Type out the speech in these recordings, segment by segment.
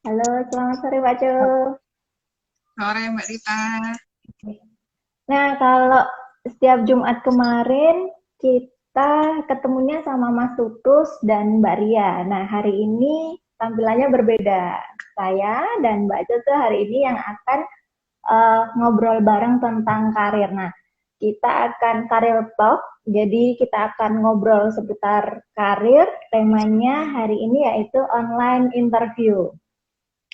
Halo, selamat sore Pak Co. Sore Mbak Rita. Nah, kalau setiap Jumat kemarin kita ketemunya sama Mas Tutus dan Mbak Ria. Nah, hari ini tampilannya berbeda. Saya dan Mbak Coco hari ini yang akan ngobrol bareng tentang karir. Nah, kita akan karir talk. Jadi kita akan ngobrol seputar karir. Temanya hari ini yaitu online interview.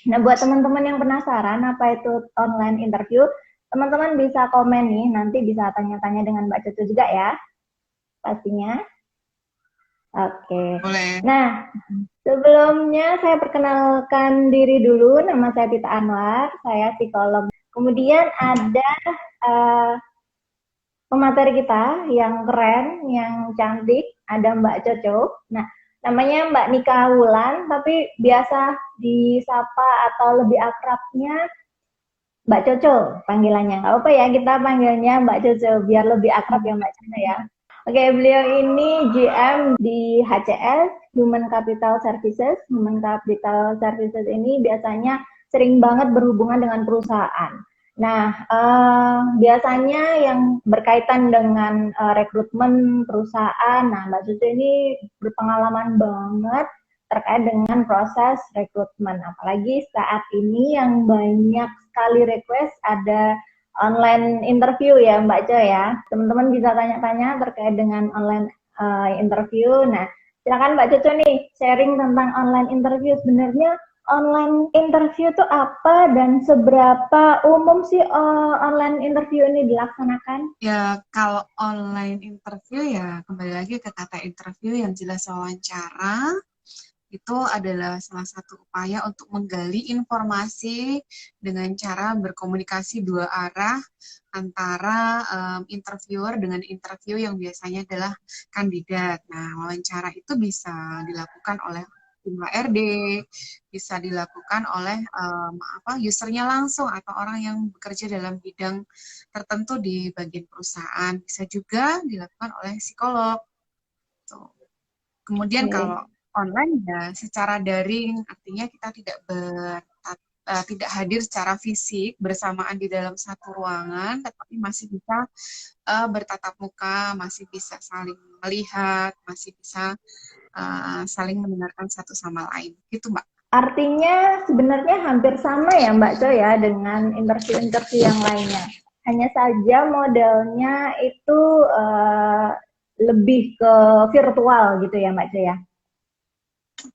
Nah, buat teman-teman yang penasaran apa itu online interview, teman-teman bisa komen nih, nanti bisa tanya-tanya dengan Mbak Cucu juga ya, pastinya. Oke. Boleh. Nah, sebelumnya saya perkenalkan diri dulu, nama saya Tita Anwar, saya psikolog. Kemudian ada uh, pemateri kita yang keren, yang cantik, ada Mbak Coco. Nah, namanya Mbak Nika Wulan, tapi biasa disapa atau lebih akrabnya Mbak Coco panggilannya. Nggak apa ya, kita panggilnya Mbak Coco biar lebih akrab ya Mbak Coco ya. Oke, beliau ini GM di HCS, Human Capital Services. Human Capital Services ini biasanya sering banget berhubungan dengan perusahaan. Nah, biasanya yang berkaitan dengan rekrutmen perusahaan. Nah, Mbak Coco ini berpengalaman banget terkait dengan proses rekrutmen. Apalagi saat ini yang banyak sekali request ada online interview ya Mbak Jo ya. Teman-teman bisa tanya-tanya terkait dengan online interview. Nah, silakan Mbak Coco nih sharing tentang online interview. Sebenarnya online interview itu apa dan seberapa umum sih online interview ini dilaksanakan? Ya, kalau online interview ya kembali lagi ke kata interview yang jelas wawancara. Itu adalah salah satu upaya untuk menggali informasi dengan cara berkomunikasi dua arah antara interviewer dengan interview yang biasanya adalah kandidat. Nah, wawancara itu bisa dilakukan oleh tim HRD, bisa dilakukan oleh usernya langsung atau orang yang bekerja dalam bidang tertentu di bagian perusahaan. Bisa juga dilakukan oleh psikolog. Tuh. Kemudian kalau Oke. online ya secara daring, artinya kita tidak hadir secara fisik bersamaan di dalam satu ruangan, tetapi masih bisa bertatap muka, masih bisa saling melihat, masih bisa saling mendengarkan satu sama lain. Gitu, Mbak. Artinya sebenarnya hampir sama ya Mbak Co ya dengan interview-interview yang lainnya. Hanya saja modelnya itu lebih ke virtual gitu ya Mbak Co ya.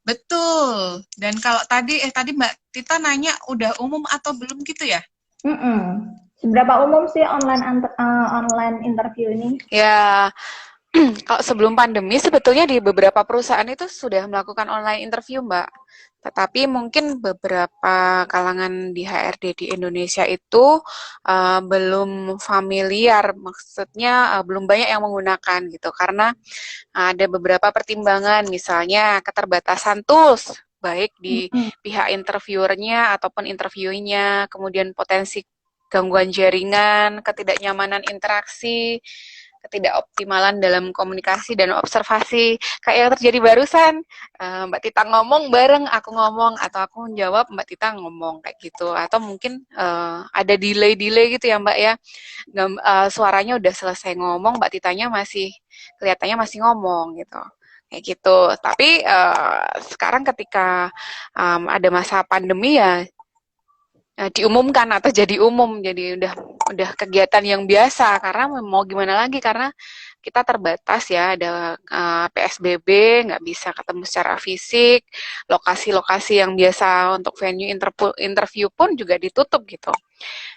Betul. Dan kalau tadi Mbak Tita nanya udah umum atau belum gitu ya? Mm-mm. Seberapa umum sih online interview ini? Ya, kalau sebelum pandemi sebetulnya di beberapa perusahaan itu sudah melakukan online interview, Mbak. Tetapi mungkin beberapa kalangan di HRD di Indonesia itu belum familiar, maksudnya belum banyak yang menggunakan gitu, karena ada beberapa pertimbangan, misalnya keterbatasan tools, baik di Mm-mm. pihak interviewernya ataupun interviewnya, kemudian potensi gangguan jaringan, ketidaknyamanan interaksi, ketidakoptimalan dalam komunikasi dan observasi. Kayak yang terjadi barusan, Mbak Tita ngomong bareng aku ngomong, atau aku menjawab Mbak Tita ngomong kayak gitu. Atau mungkin ada delay-delay gitu ya Mbak ya. Suaranya udah selesai ngomong, Mbak Titanya masih kelihatannya masih ngomong gitu. Kayak gitu. Tapi sekarang ketika ada masa pandemi ya diumumkan atau jadi umum, jadi udah kegiatan yang biasa, karena mau gimana lagi, karena kita terbatas ya, ada PSBB, nggak bisa ketemu secara fisik, lokasi-lokasi yang biasa untuk venue interview pun juga ditutup gitu.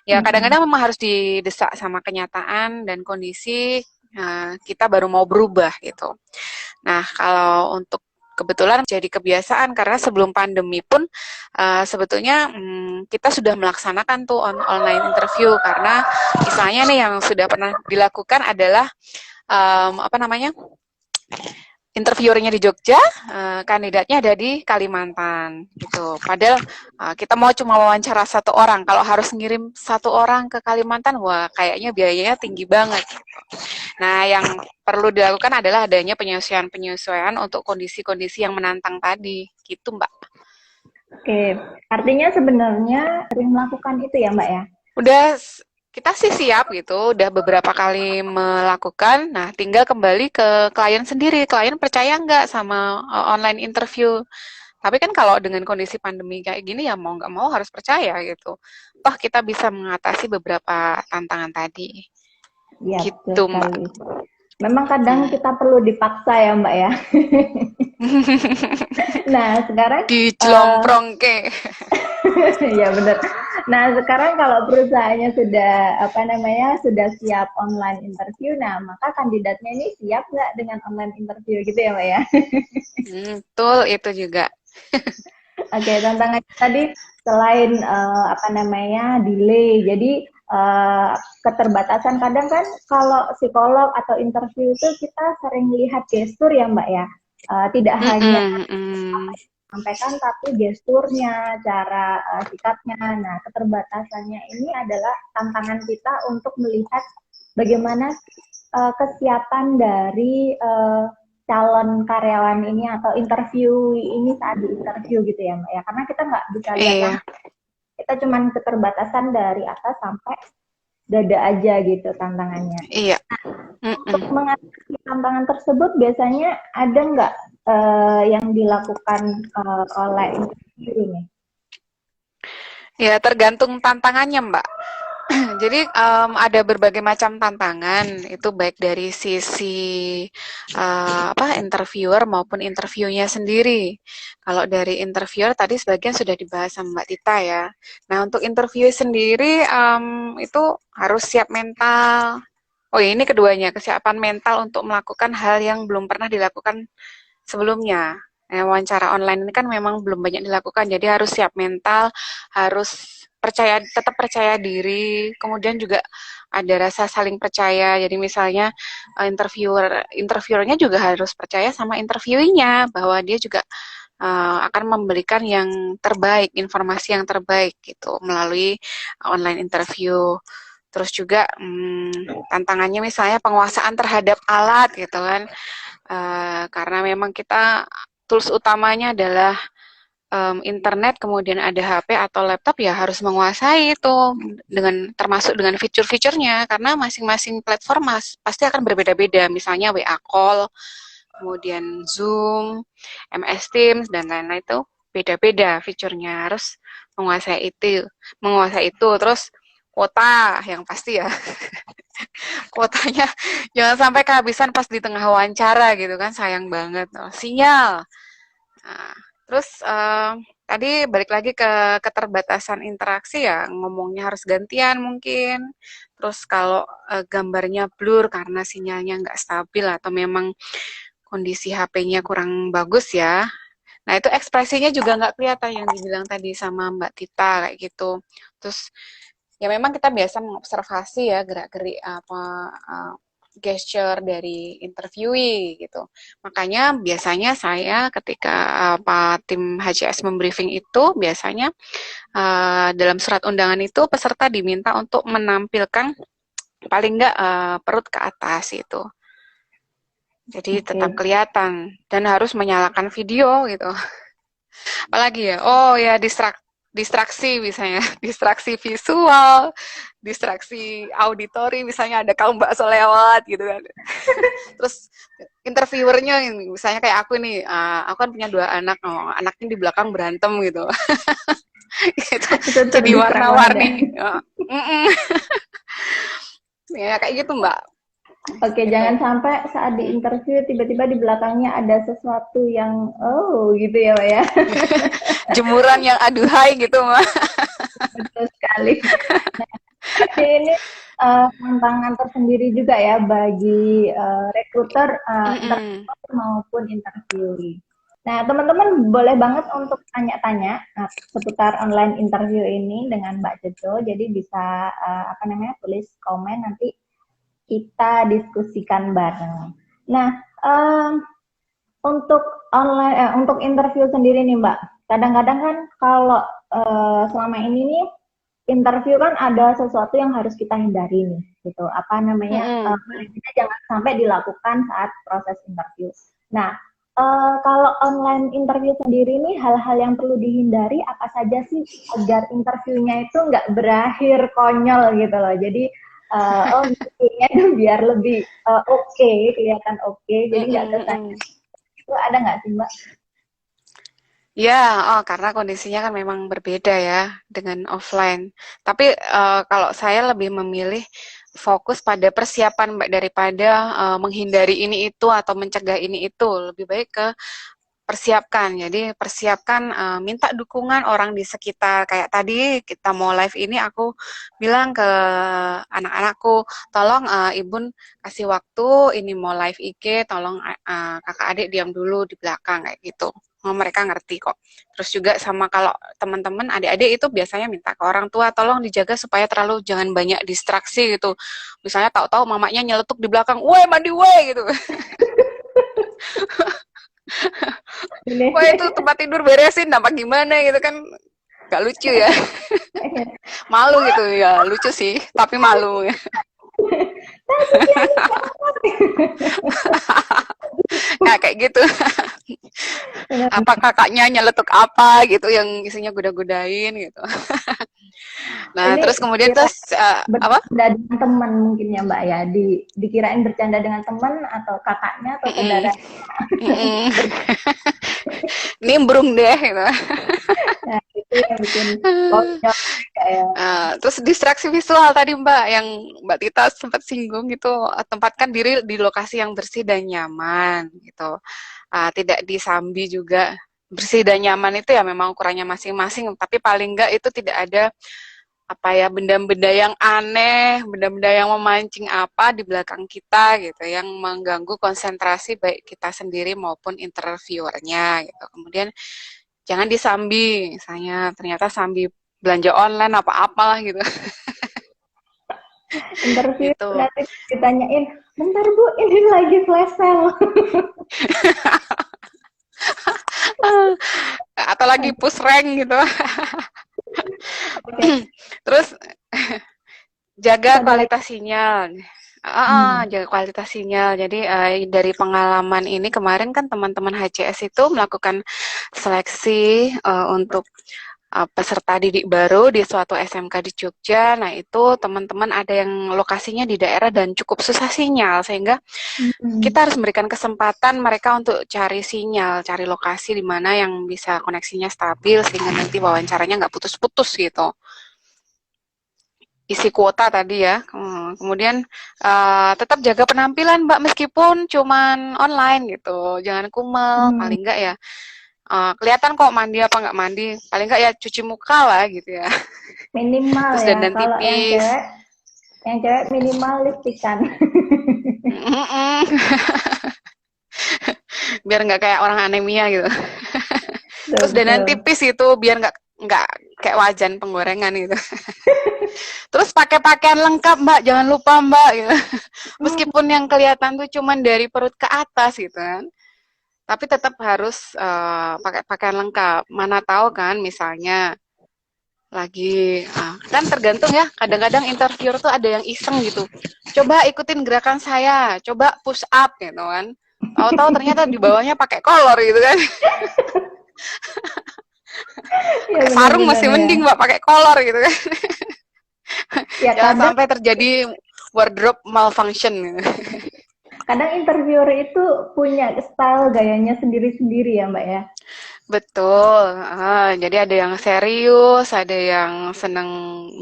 Ya Mm-mm. kadang-kadang memang harus didesak sama kenyataan dan kondisi, kita baru mau berubah gitu. Nah, kalau untuk kebetulan jadi kebiasaan karena sebelum pandemi pun sebetulnya kita sudah melaksanakan tuh online interview, karena misalnya nih yang sudah pernah dilakukan adalah apa namanya, interviewernya di Jogja, kandidatnya ada di Kalimantan gitu. Padahal kita mau cuma wawancara satu orang, kalau harus ngirim satu orang ke Kalimantan, wah kayaknya biayanya tinggi banget. Nah, yang perlu dilakukan adalah adanya penyesuaian-penyesuaian untuk kondisi-kondisi yang menantang tadi, gitu Mbak. Oke, artinya sebenarnya sering melakukan itu ya Mbak ya? Udah kita sih siap gitu, udah beberapa kali melakukan. Nah, tinggal kembali ke klien sendiri. Klien percaya nggak sama online interview? Tapi kan kalau dengan kondisi pandemi kayak gini ya mau nggak mau harus percaya gitu. Toh kita bisa mengatasi beberapa tantangan tadi. Iya, betul Gitu, Mbak. sekali. Memang kadang Hmm. kita perlu dipaksa ya Mbak ya. Nah, sekarang Dijlomprong ke. ya benar. Nah, sekarang kalau perusahaannya sudah apa namanya sudah siap online interview, nah maka kandidatnya ini siap nggak dengan online interview gitu ya Mbak ya? Betul itu juga. Oke, tantangannya tadi selain apa namanya delay, jadi uh, keterbatasan kadang kan kalau psikolog atau interview itu kita sering lihat gestur ya Mbak ya. Tidak hanya Mm-mm, mm. sampaikan tapi gesturnya, cara sikapnya. Nah, keterbatasannya ini adalah tantangan kita untuk melihat bagaimana kesiapan dari calon karyawan ini atau interview ini saat di interview gitu ya Mbak ya. Karena kita nggak bisa lihat Iya, langsung, kita cuma keterbatasan dari atas sampai dada aja gitu tantangannya. iya. Untuk Mm-mm. mengatasi tantangan tersebut biasanya ada nggak yang dilakukan oleh interview ini? Ya, tergantung tantangannya, Mbak. Jadi ada berbagai macam tantangan itu baik dari sisi apa interviewer maupun interviewnya sendiri. Kalau dari interviewer tadi sebagian sudah dibahas sama Mbak Tita ya. Nah untuk interview sendiri itu harus siap mental. Oh ya, ini keduanya kesiapan mental untuk melakukan hal yang belum pernah dilakukan sebelumnya. Wawancara online ini kan memang belum banyak dilakukan, jadi harus siap mental, harus percaya, tetap percaya diri, kemudian juga ada rasa saling percaya. Jadi misalnya interviewernya juga harus percaya sama interviewinya bahwa dia juga akan memberikan yang terbaik, informasi yang terbaik gitu melalui online interview. Terus juga tantangannya misalnya penguasaan terhadap alat gitu kan. Karena memang kita tools utamanya adalah internet, kemudian ada HP atau laptop ya harus menguasai itu dengan termasuk dengan fitur-fiturnya karena masing-masing platform pasti akan berbeda-beda. Misalnya WA call, kemudian Zoom, MS Teams dan lain-lain itu beda-beda fiturnya harus menguasai itu terus kuota yang pasti ya kuotanya jangan sampai kehabisan pas di tengah wawancara gitu kan sayang banget sinyal. Nah, terus tadi balik lagi ke keterbatasan interaksi ya ngomongnya harus gantian mungkin. Terus kalau gambarnya blur karena sinyalnya nggak stabil atau memang kondisi HP-nya kurang bagus ya. Nah itu ekspresinya juga nggak kelihatan yang dibilang tadi sama Mbak Tita kayak gitu. Terus ya memang kita biasa mengobservasi ya gerak-gerik apa gesture dari interviewee gitu. Makanya biasanya saya ketika apa tim HCS membriefing itu biasanya dalam surat undangan itu peserta diminta untuk menampilkan paling nggak perut ke atas itu. Jadi tetap Oke, kelihatan dan harus menyalakan video gitu. Apalagi ya? Oh ya distraksi misalnya, distraksi visual, distraksi auditory misalnya ada kaum bakso lewat gitu kan. Terus interviewernya misalnya kayak aku nih, aku kan punya dua anak, oh, anaknya di belakang berantem gitu. Itu itu jadi terdistract banget ya. warna-warni. Ya kayak gitu Mbak. Oke, Gitu. jangan sampai saat di interview tiba-tiba di belakangnya ada sesuatu yang oh gitu ya Mbak ya. Jemuran yang aduhai gitu Mbak. Betul sekali. Nah, berarti ini tantangan tersendiri juga ya bagi rekruter Mm-mm. interviewer maupun interviewee. Nah, teman-teman boleh banget untuk tanya-tanya seputar online interview ini dengan Mbak Jojo. Jadi bisa apa namanya tulis komen nanti kita diskusikan bareng. Nah, untuk untuk interview sendiri nih Mbak, kadang-kadang kan kalau selama ini nih interview kan ada sesuatu yang harus kita hindari nih, gitu. Apa namanya? Mm-mm. Paling tidak jangan sampai dilakukan saat proses interview. Nah, Kalau online interview sendiri nih, hal-hal yang perlu dihindari apa saja sih agar interviewnya itu nggak berakhir konyol gitu loh. Jadi, interviewnya biar lebih oke, kelihatan oke, jadi nggak kesan. Itu ada nggak sih Mbak? Ya, karena kondisinya kan memang berbeda ya dengan offline. Tapi kalau saya lebih memilih fokus pada persiapan Mbak daripada menghindari ini itu atau mencegah ini itu. Lebih baik ke persiapkan. Jadi persiapkan, minta dukungan orang di sekitar. Kayak tadi kita mau live ini, aku bilang ke anak-anakku, tolong Ibu kasih waktu, ini mau live IG, tolong kakak adik diam dulu di belakang kayak gitu. Mereka ngerti kok. Terus juga sama kalau teman-teman adik-adik itu biasanya minta ke orang tua tolong dijaga supaya terlalu jangan banyak distraksi gitu. Misalnya tahu-tahu mamanya nyeletuk di belakang, "Woi, mandi woi" gitu. Ini. Wah itu tempat tidur beresin, apa gimana gitu kan, gak lucu ya. Malu gitu ya, lucu sih, tapi malu. Nah kayak gitu. Apa kakaknya nyeletuk apa gitu yang isinya goda-godain gitu. Nah Ini terus kemudian kira terus apa? bercanda dengan teman mungkin ya Mbak ya, dikirain bercanda dengan teman atau kakaknya atau Mm-mm. saudara. Mm-mm. Nimbrung deh gitu. Nah, itu yang bikin konyol kayak. Terus distraksi visual tadi Mbak, yang Mbak Tita sempat singgung gitu, tempatkan diri di lokasi yang bersih dan nyaman gitu. Tidak disambi juga. Bersih dan nyaman itu ya memang ukurannya masing-masing, tapi paling enggak itu tidak ada apa ya benda-benda yang aneh, benda-benda yang memancing apa di belakang kita gitu, yang mengganggu konsentrasi baik kita sendiri maupun interviewernya gitu. Kemudian jangan disambi, misalnya ternyata sambi belanja online apa-apalah gitu. Interview Gitu. nanti ditanyain, bentar Bu, ini lagi flash sale. Atau lagi push rank gitu. Oke, Terus terus jaga ada lagi. kualitas sinyal. Hmm. Jaga kualitas sinyal. Jadi dari pengalaman ini kemarin kan teman-teman HCS itu melakukan seleksi untuk peserta didik baru di suatu SMK di Jogja. Nah, itu teman-teman ada yang lokasinya di daerah dan cukup susah sinyal, sehingga Hmm. kita harus memberikan kesempatan mereka untuk cari sinyal, cari lokasi di mana yang bisa koneksinya stabil, sehingga nanti wawancaranya nggak putus-putus gitu. Isi kuota tadi ya. Kemudian tetap jaga penampilan Mbak meskipun cuman online gitu. Jangan kumel, Hmm. paling enggak ya kelihatan kok mandi apa nggak mandi. Paling enggak ya cuci muka lah gitu ya. Minimal Terus ya, dandan kalau tipis. yang cewek minimal lipstikan. Biar nggak kayak orang anemia gitu. Terus dandan Betul. tipis itu biar nggak kayak wajan penggorengan gitu. Terus pakai pakaian lengkap Mbak, jangan lupa Mbak gitu. Hmm. Meskipun yang kelihatan tuh cuman dari perut ke atas gitu kan. Tapi tetap harus pakai pakaian lengkap. Mana tahu kan misalnya lagi kan tergantung ya. Kadang-kadang interviewer tuh ada yang iseng gitu. Coba ikutin gerakan saya, coba push up gitu kan. Tahu-tahu ternyata di bawahnya pakai kolor gitu kan. Ya Pakai sarung benar-benar masih ya. mending Mbak, pakai kolor gitu kan. Ya Jangan kadang sampai terjadi wardrobe malfunction gitu. kadang interviewer itu punya style gayanya sendiri-sendiri ya Mbak ya. Betul, jadi ada yang serius, ada yang seneng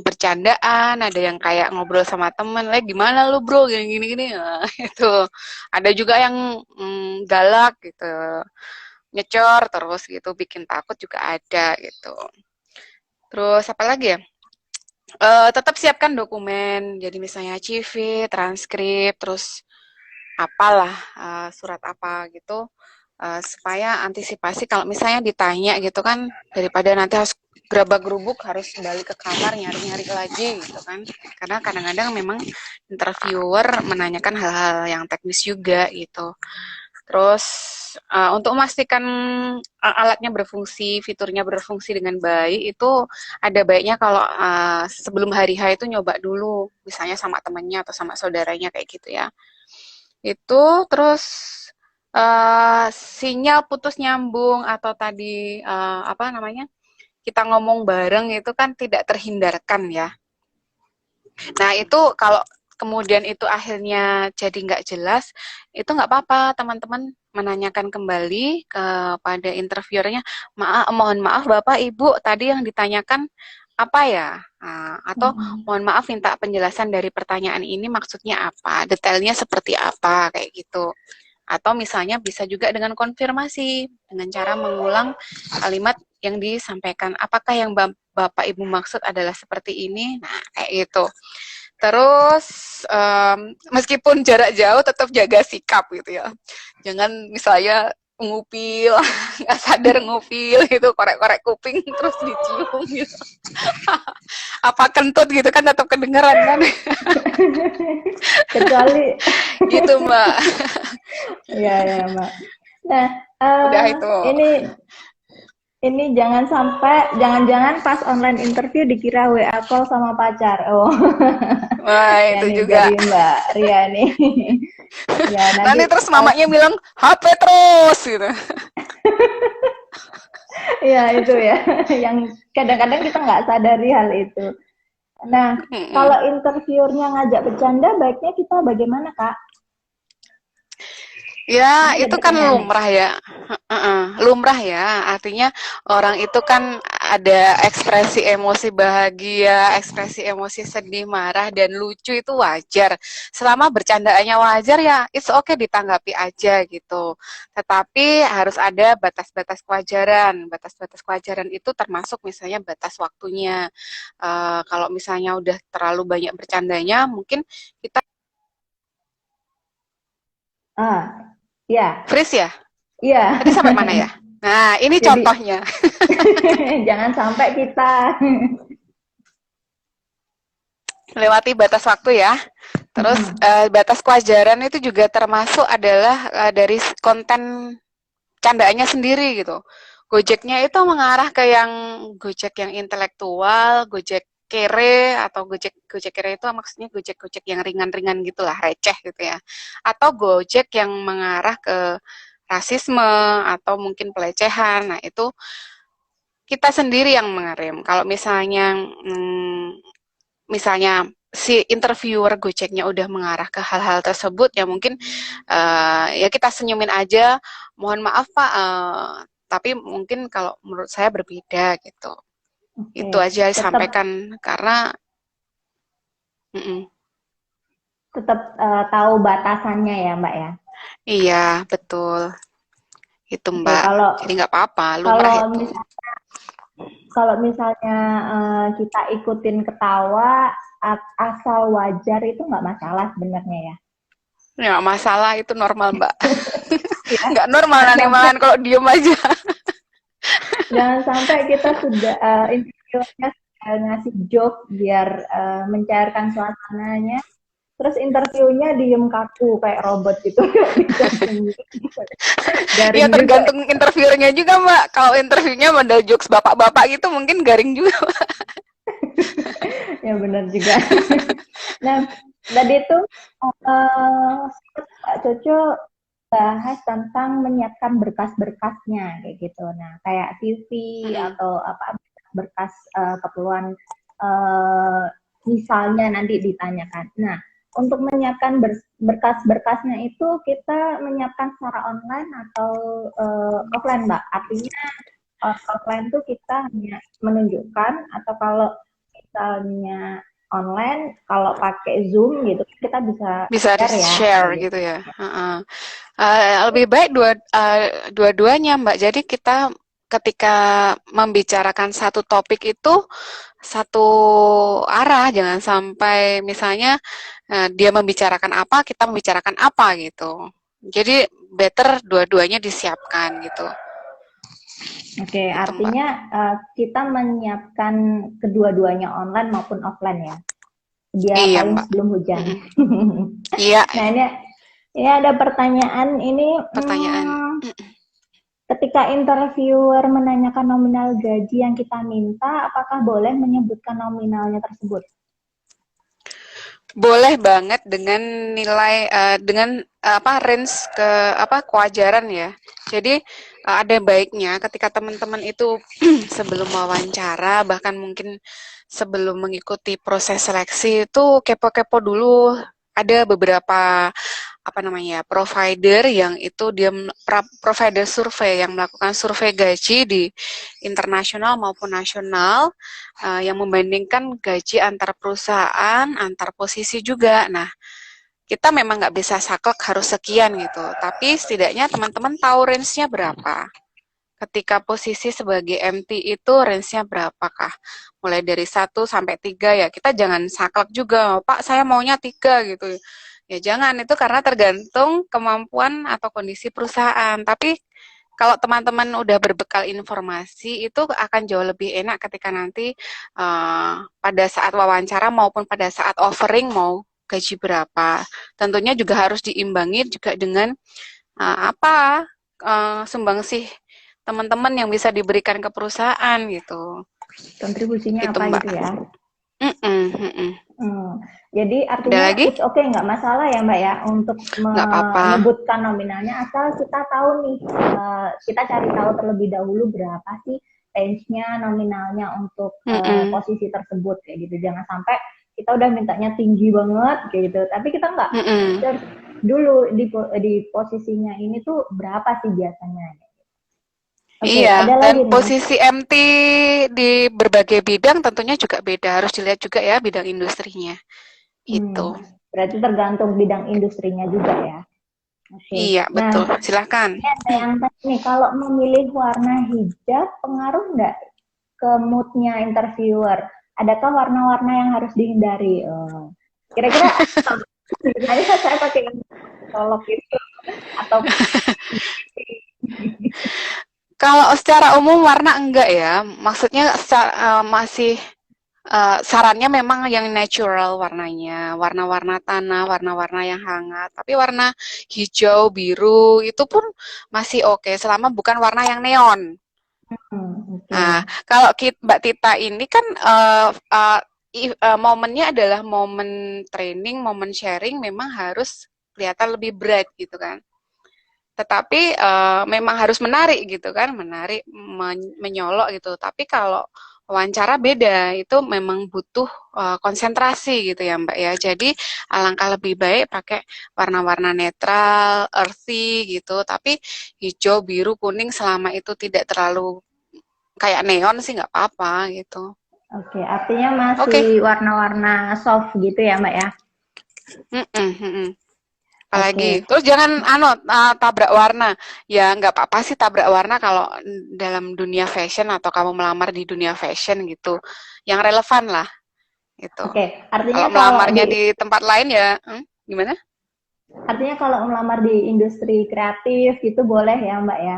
bercandaan, ada yang kayak ngobrol sama temen, gimana lu bro, gini-gini, itu. Ada juga yang galak gitu, nyecor terus gitu, bikin takut juga ada gitu. Terus apa lagi ya? Tetap siapkan dokumen, jadi misalnya CV, transkrip, terus apalah surat apa gitu supaya antisipasi kalau misalnya ditanya gitu kan daripada nanti harus gerabak-gerubuk harus kembali ke kamar nyari-nyari lagi gitu kan karena kadang-kadang memang interviewer menanyakan hal-hal yang teknis juga gitu terus untuk memastikan alatnya berfungsi fiturnya berfungsi dengan baik itu ada baiknya kalau sebelum hari H itu nyoba dulu misalnya sama temannya atau sama saudaranya kayak gitu ya itu terus Sinyal putus nyambung atau tadi apa namanya kita ngomong bareng itu kan tidak terhindarkan ya. Nah itu kalau kemudian itu akhirnya jadi nggak jelas, itu nggak apa-apa teman-teman menanyakan kembali kepada interviewernya, mohon maaf Bapak Ibu tadi yang ditanyakan apa ya? Atau mohon maaf minta penjelasan dari pertanyaan ini maksudnya apa, detailnya seperti apa kayak gitu. Atau misalnya bisa juga dengan konfirmasi dengan cara mengulang kalimat yang disampaikan. Apakah yang Bapak Ibu maksud adalah seperti ini? Nah, kayak gitu. Terus meskipun jarak jauh tetap jaga sikap gitu ya. Jangan misalnya ngupil, nggak sadar ngupil gitu, korek-korek kuping terus dicium gitu. Apa kentut gitu kan tetap kedengeran kan. Kecuali gitu Mbak. ya ya Mbak. Nah, Udah itu. Ini jangan sampai, jangan-jangan pas online interview dikira WA call sama pacar. Oh, Wah, ya itu nih juga. dari Mbak Ria nih. Ya Nanti terus mamanya bilang HP terus gitu. Ya itu ya, yang kadang-kadang kita nggak sadari hal itu. Nah, kalau interviewernya ngajak bercanda, baiknya kita bagaimana, Kak? Ya, Ini itu ada kan pertanyaan nih. lumrah ya. Lumrah ya. Artinya orang itu kan ada ekspresi emosi bahagia, ekspresi emosi sedih, marah, dan lucu itu wajar. Selama bercandaannya wajar ya, it's okay ditanggapi aja gitu. Tetapi harus ada batas-batas kewajaran. Batas-batas kewajaran itu termasuk misalnya batas waktunya. Kalau misalnya udah terlalu banyak bercandanya, mungkin kita Ya, freeze ya. iya. Tadi sampai mana ya? Nah, ini Jadi contohnya. jangan sampai kita Lewati batas waktu ya. Terus batas kewajaran itu juga termasuk adalah dari konten candaannya sendiri gitu. Gojeknya itu mengarah ke yang Gojek yang intelektual, Gojek kere atau Gojek Gojek kere itu maksudnya Gojek yang ringan-ringan gitulah, receh gitu ya. Atau Gojek yang mengarah ke rasisme atau mungkin pelecehan. Nah, itu kita sendiri yang mengerem. Kalau misalnya si interviewer Gojeknya udah mengarah ke hal-hal tersebut ya mungkin ya kita senyumin aja, mohon maaf Pak, tapi mungkin kalau menurut saya berbeda gitu. Itu aja tetap disampaikan karena mm-mm. tahu batasannya ya, Mbak ya. Iya betul itu Oke, Mbak. kalau Jadi nggak apa-apa, lumrah kalau itu. kalau misalnya kita ikutin ketawa asal wajar itu nggak masalah sebenarnya ya. Ya masalah itu normal Mbak. Ya, Nggak normal jangan nanti sampai malahan kalau diem aja. jangan sampai kita sudah interviewnya ngasih joke biar mencairkan suasananya. Terus interviewnya diem kaku kayak robot gitu, bisa senyum. Ya Garing juga. tergantung interviewernya juga Mbak. Kalau interviewnya model jokes bapak-bapak gitu mungkin garing juga. Ya benar juga. Nah, tadi itu Kak Coco bahas tentang menyiapkan berkas-berkasnya kayak gitu. Nah, kayak CV Mm-mm. atau apa berkas keperluan uh, misalnya nanti ditanyakan. Nah, untuk menyiapkan berkas-berkasnya itu kita menyiapkan secara online atau offline, Mbak. Artinya offline tuh kita hanya menunjukkan atau kalau misalnya online kalau pakai Zoom gitu kita bisa Bisa share ya di-share gitu. gitu ya. Lebih baik dua-duanya Mbak. Jadi kita ketika membicarakan satu topik itu satu arah, jangan sampai misalnya dia membicarakan apa, kita membicarakan apa gitu. Jadi better dua-duanya disiapkan gitu. Oke, Itu Mbak. artinya kita menyiapkan kedua-duanya online maupun offline ya. Dia Iya payung Mbak. sebelum hujan. Mm-mm. Iya, Nah ini ada pertanyaan ini pertanyaan. ketika interviewer menanyakan nominal gaji yang kita minta, apakah boleh menyebutkan nominalnya tersebut? Boleh banget dengan nilai dengan apa range ke apa kewajaran ya. Jadi ada baiknya ketika teman-teman itu sebelum wawancara bahkan mungkin sebelum mengikuti proses seleksi itu kepo-kepo dulu. Ada beberapa apa namanya provider yang itu dia provider survei yang melakukan survei gaji di internasional maupun nasional yang membandingkan gaji antar perusahaan, antar posisi juga. Nah, kita memang nggak bisa saklek harus sekian gitu, tapi setidaknya teman-teman tahu range-nya berapa. Ketika posisi sebagai MT itu range-nya berapakah? Mulai dari 1 sampai 3 ya, kita jangan saklek juga, Pak saya maunya 3 gitu. Ya jangan, itu karena tergantung kemampuan atau kondisi perusahaan. Tapi kalau teman-teman udah berbekal informasi itu akan jauh lebih enak ketika nanti pada saat wawancara maupun pada saat offering mau gaji berapa. Tentunya juga harus diimbangi juga dengan apa sumbangsih teman-teman yang bisa diberikan ke perusahaan gitu. Kontribusinya Gitu apa Mbak. gitu ya. Mm-mm. Jadi Ada artinya lagi? it's okay, nggak masalah ya Mbak ya untuk Nggak apa-apa. menyebutkan nominalnya asal kita tahu nih, kita cari tahu terlebih dahulu berapa sih range-nya nominalnya untuk Mm-mm. posisi tersebut kayak gitu. Jangan sampai kita udah mintanya tinggi banget kayak gitu, tapi kita nggak Mm-mm. search dulu di posisinya ini tuh berapa sih biasanya. Oke, Iya, ada dan lagi nih. posisi MT di berbagai bidang tentunya juga beda. Harus dilihat juga ya bidang industrinya. Hmm, Gitu. berarti tergantung bidang industrinya juga ya. Oke. Iya, Nah, betul. Silahkan. ini ada yang tanya nih, kalau memilih warna hijab pengaruh nggak ke moodnya interviewer? Adakah warna-warna yang harus dihindari? Kira-kira misalnya saya pakai yang colok itu atau Kalau secara umum warna enggak ya. Maksudnya masih sarannya memang yang natural warnanya, warna-warna tanah, warna-warna yang hangat. Tapi warna hijau, biru itu pun masih oke selama bukan warna yang neon. oke. Nah, kalau Mbak Tita ini kan momennya adalah momen training, momen sharing, memang harus kelihatan lebih bright gitu kan. Tetapi memang harus menarik gitu kan, menarik, menyolok gitu. Tapi kalau wawancara beda, itu memang butuh konsentrasi gitu ya Mbak ya. Jadi alangkah lebih baik pakai warna-warna netral, earthy gitu. Tapi hijau, biru, kuning selama itu tidak terlalu kayak neon sih nggak apa-apa gitu. Oke, artinya Oke. masih warna-warna soft gitu ya, Mbak ya? Mm-mm, mm-mm. Apalagi, Oke. terus jangan tabrak warna. Ya nggak apa-apa sih tabrak warna kalau dalam dunia fashion atau kamu melamar di dunia fashion gitu. Yang relevan lah gitu. Oke, artinya Kalau kalau melamarnya di tempat lain ya, gimana? melamar di industri kreatif gitu boleh ya, Mbak ya?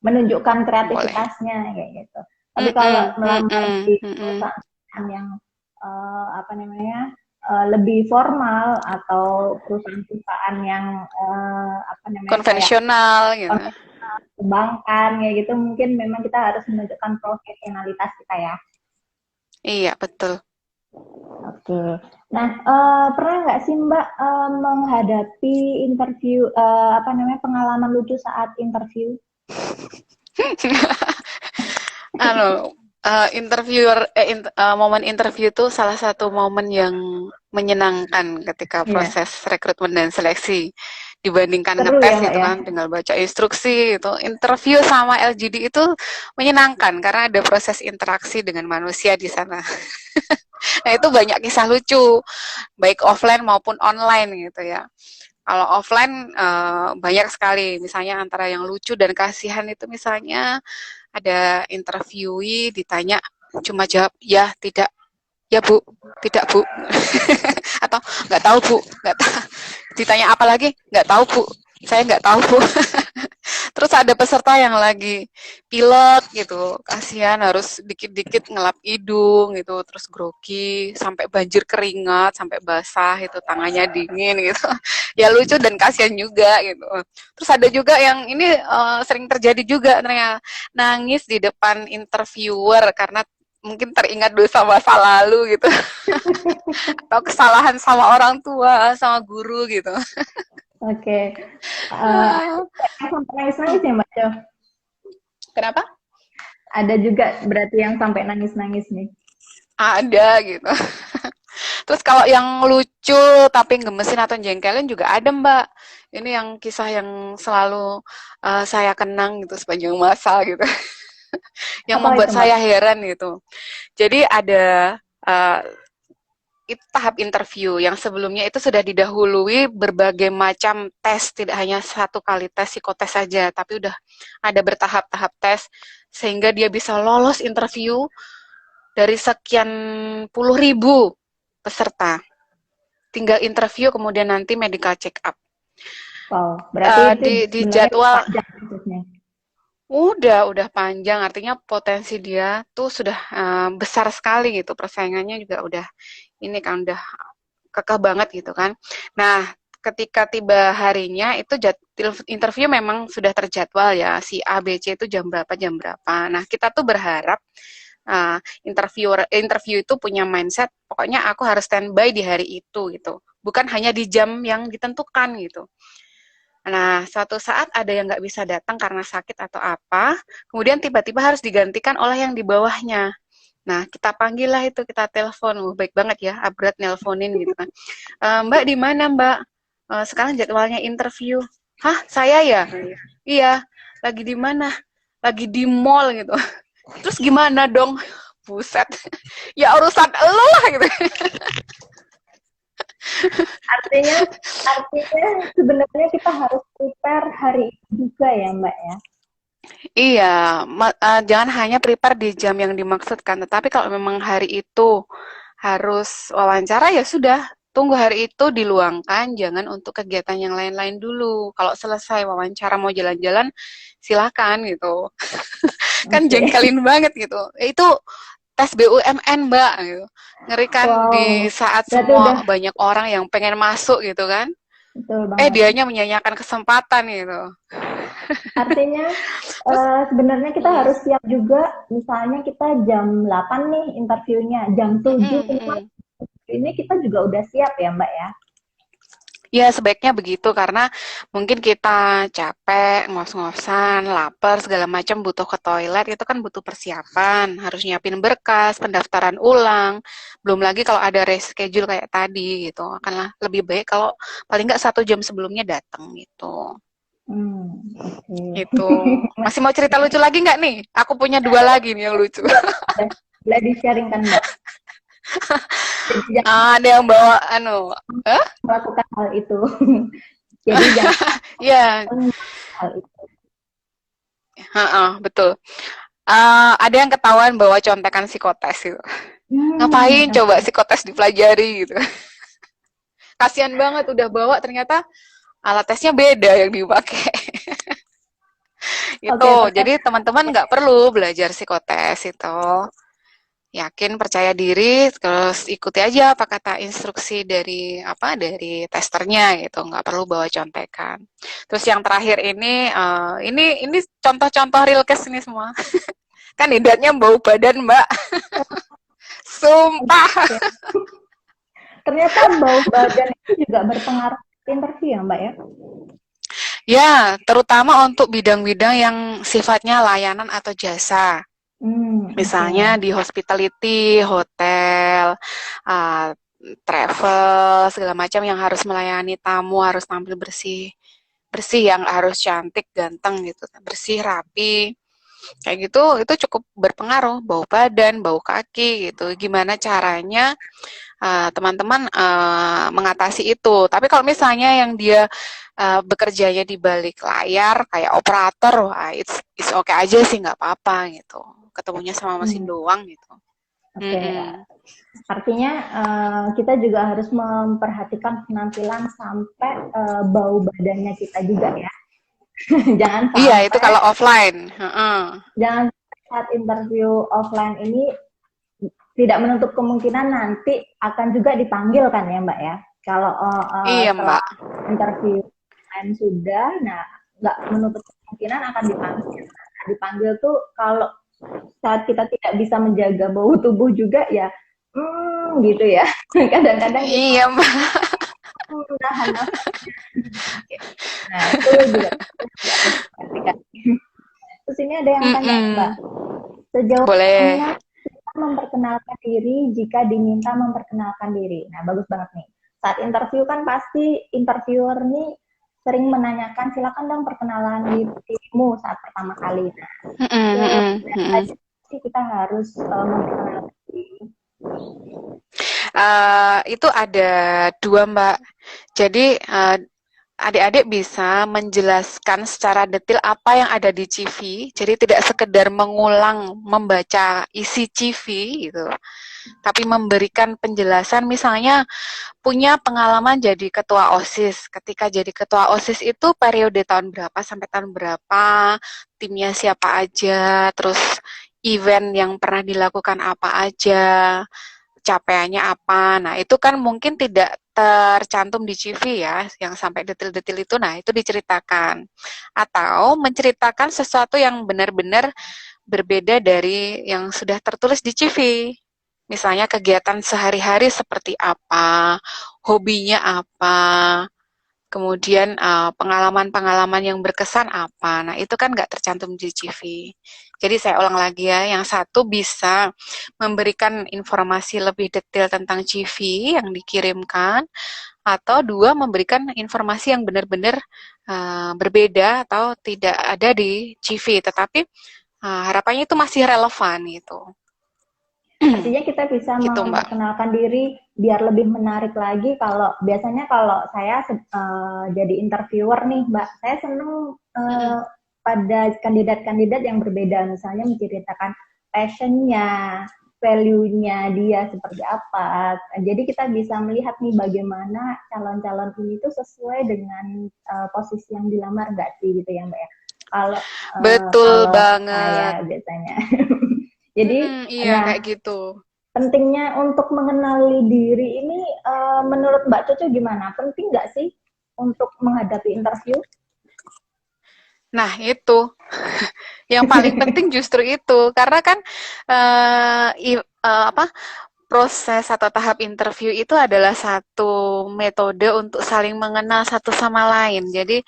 Menunjukkan Boleh. kreativitasnya kayak gitu. Tapi kalau Mm-mm, melamar mm-mm, di mm-mm. perusahaan yang apa namanya lebih formal atau perusahaan-perusahaan yang apa namanya kayak Konvensional gitu. perbankan kayak gitu, mungkin memang kita harus menunjukkan profesionalitas kita ya. Iya, betul. Oke. Nah, pernah nggak sih Mbak menghadapi interview apa namanya pengalaman lucu saat interview? Anu, momen interview itu salah satu momen yang menyenangkan ketika Iya. proses rekrutmen dan seleksi dibandingkan Seru ya ngetes Mbak itu ya? kan tinggal baca instruksi itu interview sama LGD itu menyenangkan karena ada proses interaksi dengan manusia di sana. Nah itu banyak kisah lucu baik offline maupun online gitu ya. Kalau offline banyak sekali misalnya antara yang lucu dan kasihan itu misalnya ada interviewee ditanya cuma jawab ya tidak ya bu tidak bu atau nggak tahu bu nggak tahu ditanya apa lagi nggak tahu bu saya nggak tahu bu terus ada peserta yang lagi pilek gitu kasihan harus dikit-dikit ngelap hidung gitu terus grogi sampai banjir keringat sampai basah itu tangannya dingin gitu ya lucu dan kasihan juga gitu terus ada juga yang ini sering terjadi juga ternyata nangis di depan interviewer karena mungkin teringat dosa masa lalu gitu, atau kesalahan sama orang tua, sama guru gitu. Oke. Ada yang sampai nangis-nangis ya Mbak Jo? Kenapa? Ada juga berarti yang sampai nangis-nangis nih. Ada gitu. Terus kalau yang lucu tapi gemesin atau jengkelin juga ada Mbak. Ini yang kisah yang selalu saya kenang gitu sepanjang masa gitu. Yang Apa membuat itu Mbak? saya heran gitu. Jadi ada uh, tahap interview yang sebelumnya itu sudah didahului berbagai macam tes, tidak hanya satu kali tes psikotes saja, tapi udah ada bertahap-tahap tes sehingga dia bisa lolos interview dari sekian puluh ribu peserta. Tinggal interview kemudian nanti medical check up. Wow, berarti itu Di sebenarnya jadwal panjang prosesnya. udah panjang, artinya potensi dia tuh sudah besar sekali gitu, persaingannya juga udah ini kan udah kekeh banget gitu kan. Nah, ketika tiba harinya itu interview memang sudah terjadwal ya, si A B C itu jam berapa. Nah, kita tuh berharap interview itu punya mindset pokoknya aku harus standby di hari itu gitu, bukan hanya di jam yang ditentukan gitu. Nah, suatu saat ada yang nggak bisa datang karena sakit atau apa, kemudian tiba-tiba harus digantikan oleh yang di bawahnya. Nah, kita panggil lah itu, kita telepon. Baik banget ya, upgrade nelponin gitu kan. Mbak di mana Mbak? Sekarang jadwalnya interview. Hah, saya ya? Iya, lagi di mana? Lagi di mall gitu. Terus gimana dong? Buset. Ya urusan elu lah gitu. Artinya, artinya sebenarnya kita harus prepare hari itu juga ya Mbak ya. Iya, jangan hanya prepare di jam yang dimaksudkan, tetapi kalau memang hari itu harus wawancara ya sudah, tunggu hari itu diluangkan, jangan untuk kegiatan yang lain-lain dulu. Kalau selesai wawancara mau jalan-jalan, silakan gitu. Kan Oke. jengkelin banget gitu. Itu tes BUMN Mbak gitu. Ngeri kan di Wow. saat Berarti semua udah banyak orang yang pengen masuk gitu kan. betul banget. Dianya menyanyiakan kesempatan gitu. Artinya sebenarnya kita Hmm. harus siap juga. Misalnya kita jam 8 nih interviewnya, jam 7 Mm-mm, semua mm. ini kita juga udah siap ya Mbak ya. Ya, sebaiknya begitu karena mungkin kita capek, ngos-ngosan, lapar, segala macam butuh ke toilet, itu kan butuh persiapan, harus nyiapin berkas, pendaftaran ulang, belum lagi kalau ada reschedule kayak tadi gitu, akanlah lebih baik kalau paling nggak 1 jam sebelumnya datang gitu. Oke. Itu masih mau cerita lucu lagi nggak nih? Aku punya 2 lagi nih yang lucu. Boleh, boleh di-sharingkan Mbak. Jadi jangan Ada yang bawa anu, eh? melakukan hal itu. Jadi jangan Ya, melakukan hal itu. betul. Ada yang ketahuan bawa contekan psikotes gitu. Ngapain coba Oke. psikotes dipelajari gitu. Kasihan banget udah bawa ternyata alat tesnya beda yang dipakai. Oke, Itu. ternyata Jadi teman-teman nggak perlu belajar psikotes itu. Yakin, percaya diri, terus ikuti aja apa kata instruksi dari testernya gitu. Nggak perlu bawa contekan. Terus yang terakhir ini contoh-contoh real case ini semua. Kandidatnya bau badan Mbak. Sumpah. ternyata bau badan itu juga berpengaruh ke interview ya Mbak ya. Ya, terutama untuk bidang-bidang yang sifatnya layanan atau jasa. Oke. Misalnya di hospitality, hotel, uh, travel, segala macam yang harus melayani tamu, harus tampil bersih. Bersih yang harus cantik, ganteng gitu. Bersih, rapi. Kayak gitu, itu cukup berpengaruh. Bau badan, bau kaki gitu. Gimana caranya teman-teman mengatasi itu. Tapi kalau misalnya yang dia bekerjanya di balik layar kayak operator, wah it's okay aja sih, nggak apa-apa gitu. Ketemunya sama mesin Hmm, doang gitu. Oke. Mm-mm. Artinya kita juga harus memperhatikan penampilan sampai bau badannya kita juga ya. Jangan Iya, itu sampai kalau offline. Heeh. jangan saat interview offline ini tidak menutup kemungkinan nanti akan juga dipanggil kan ya Mbak ya. Kalau Iya, setelah Mbak. interview offline sudah, nah nggak menutup kemungkinan akan dipanggil. Nah, dipanggil tuh kalau saat kita tidak bisa menjaga bau tubuh juga ya, gitu ya. Kadang-kadang kita Iya, Mbak. menahan nafasnya. Nah, itu juga harus diperhatikan. Terus ini ada yang tanya nih, Mbak, Mm-mm. sejauh Boleh. mana kita memperkenalkan diri jika diminta memperkenalkan diri? Nah, bagus banget nih. Saat interview kan pasti interviewer nih sering menanyakan, silakan dong perkenalan dirimu saat pertama kali. Nah, Mm-mm, mm-mm, seberapa mm-mm. sih kita harus memperkenalkan diri? Itu ada dua, Mbak. Jadi, adik-adik bisa menjelaskan secara detail apa yang ada di CV, jadi tidak sekedar mengulang membaca isi CV gitu, tapi memberikan penjelasan misalnya punya pengalaman jadi ketua OSIS. Ketika jadi ketua OSIS itu periode tahun berapa sampai tahun berapa, timnya siapa aja, terus event yang pernah dilakukan apa aja, capaiannya apa. Nah, itu kan mungkin tidak tercantum di CV ya, yang sampai detail-detail itu. Nah, itu diceritakan. Atau menceritakan sesuatu yang benar-benar berbeda dari yang sudah tertulis di CV. Misalnya kegiatan sehari-hari seperti apa, hobinya apa, kemudian pengalaman-pengalaman yang berkesan apa. Nah, itu kan nggak tercantum di CV. Jadi saya ulang lagi ya, yang satu bisa memberikan informasi lebih detail tentang CV yang dikirimkan, atau dua memberikan informasi yang benar-benar berbeda atau tidak ada di CV, tetapi harapannya itu masih relevan gitu. Artinya kita bisa Gitu, Mbak. memperkenalkan diri biar lebih menarik lagi. Kalau biasanya kalau saya jadi interviewer nih, Mbak, saya seneng Mm-mm. pada kandidat-kandidat yang berbeda, misalnya menceritakan passionnya, value-nya dia seperti apa. Jadi kita bisa melihat nih bagaimana calon-calon ini tuh sesuai dengan posisi yang dilamar nggak sih gitu ya, Mbak ya. Kalau Betul kalau banget. saya biasanya. Jadi, Iya, nah, kayak gitu. pentingnya untuk mengenali diri ini menurut Mbak Coco gimana? Penting nggak sih untuk menghadapi interview? Nah, itu yang paling penting justru itu, karena kan apa proses atau tahap interview itu adalah satu metode untuk saling mengenal satu sama lain. Jadi,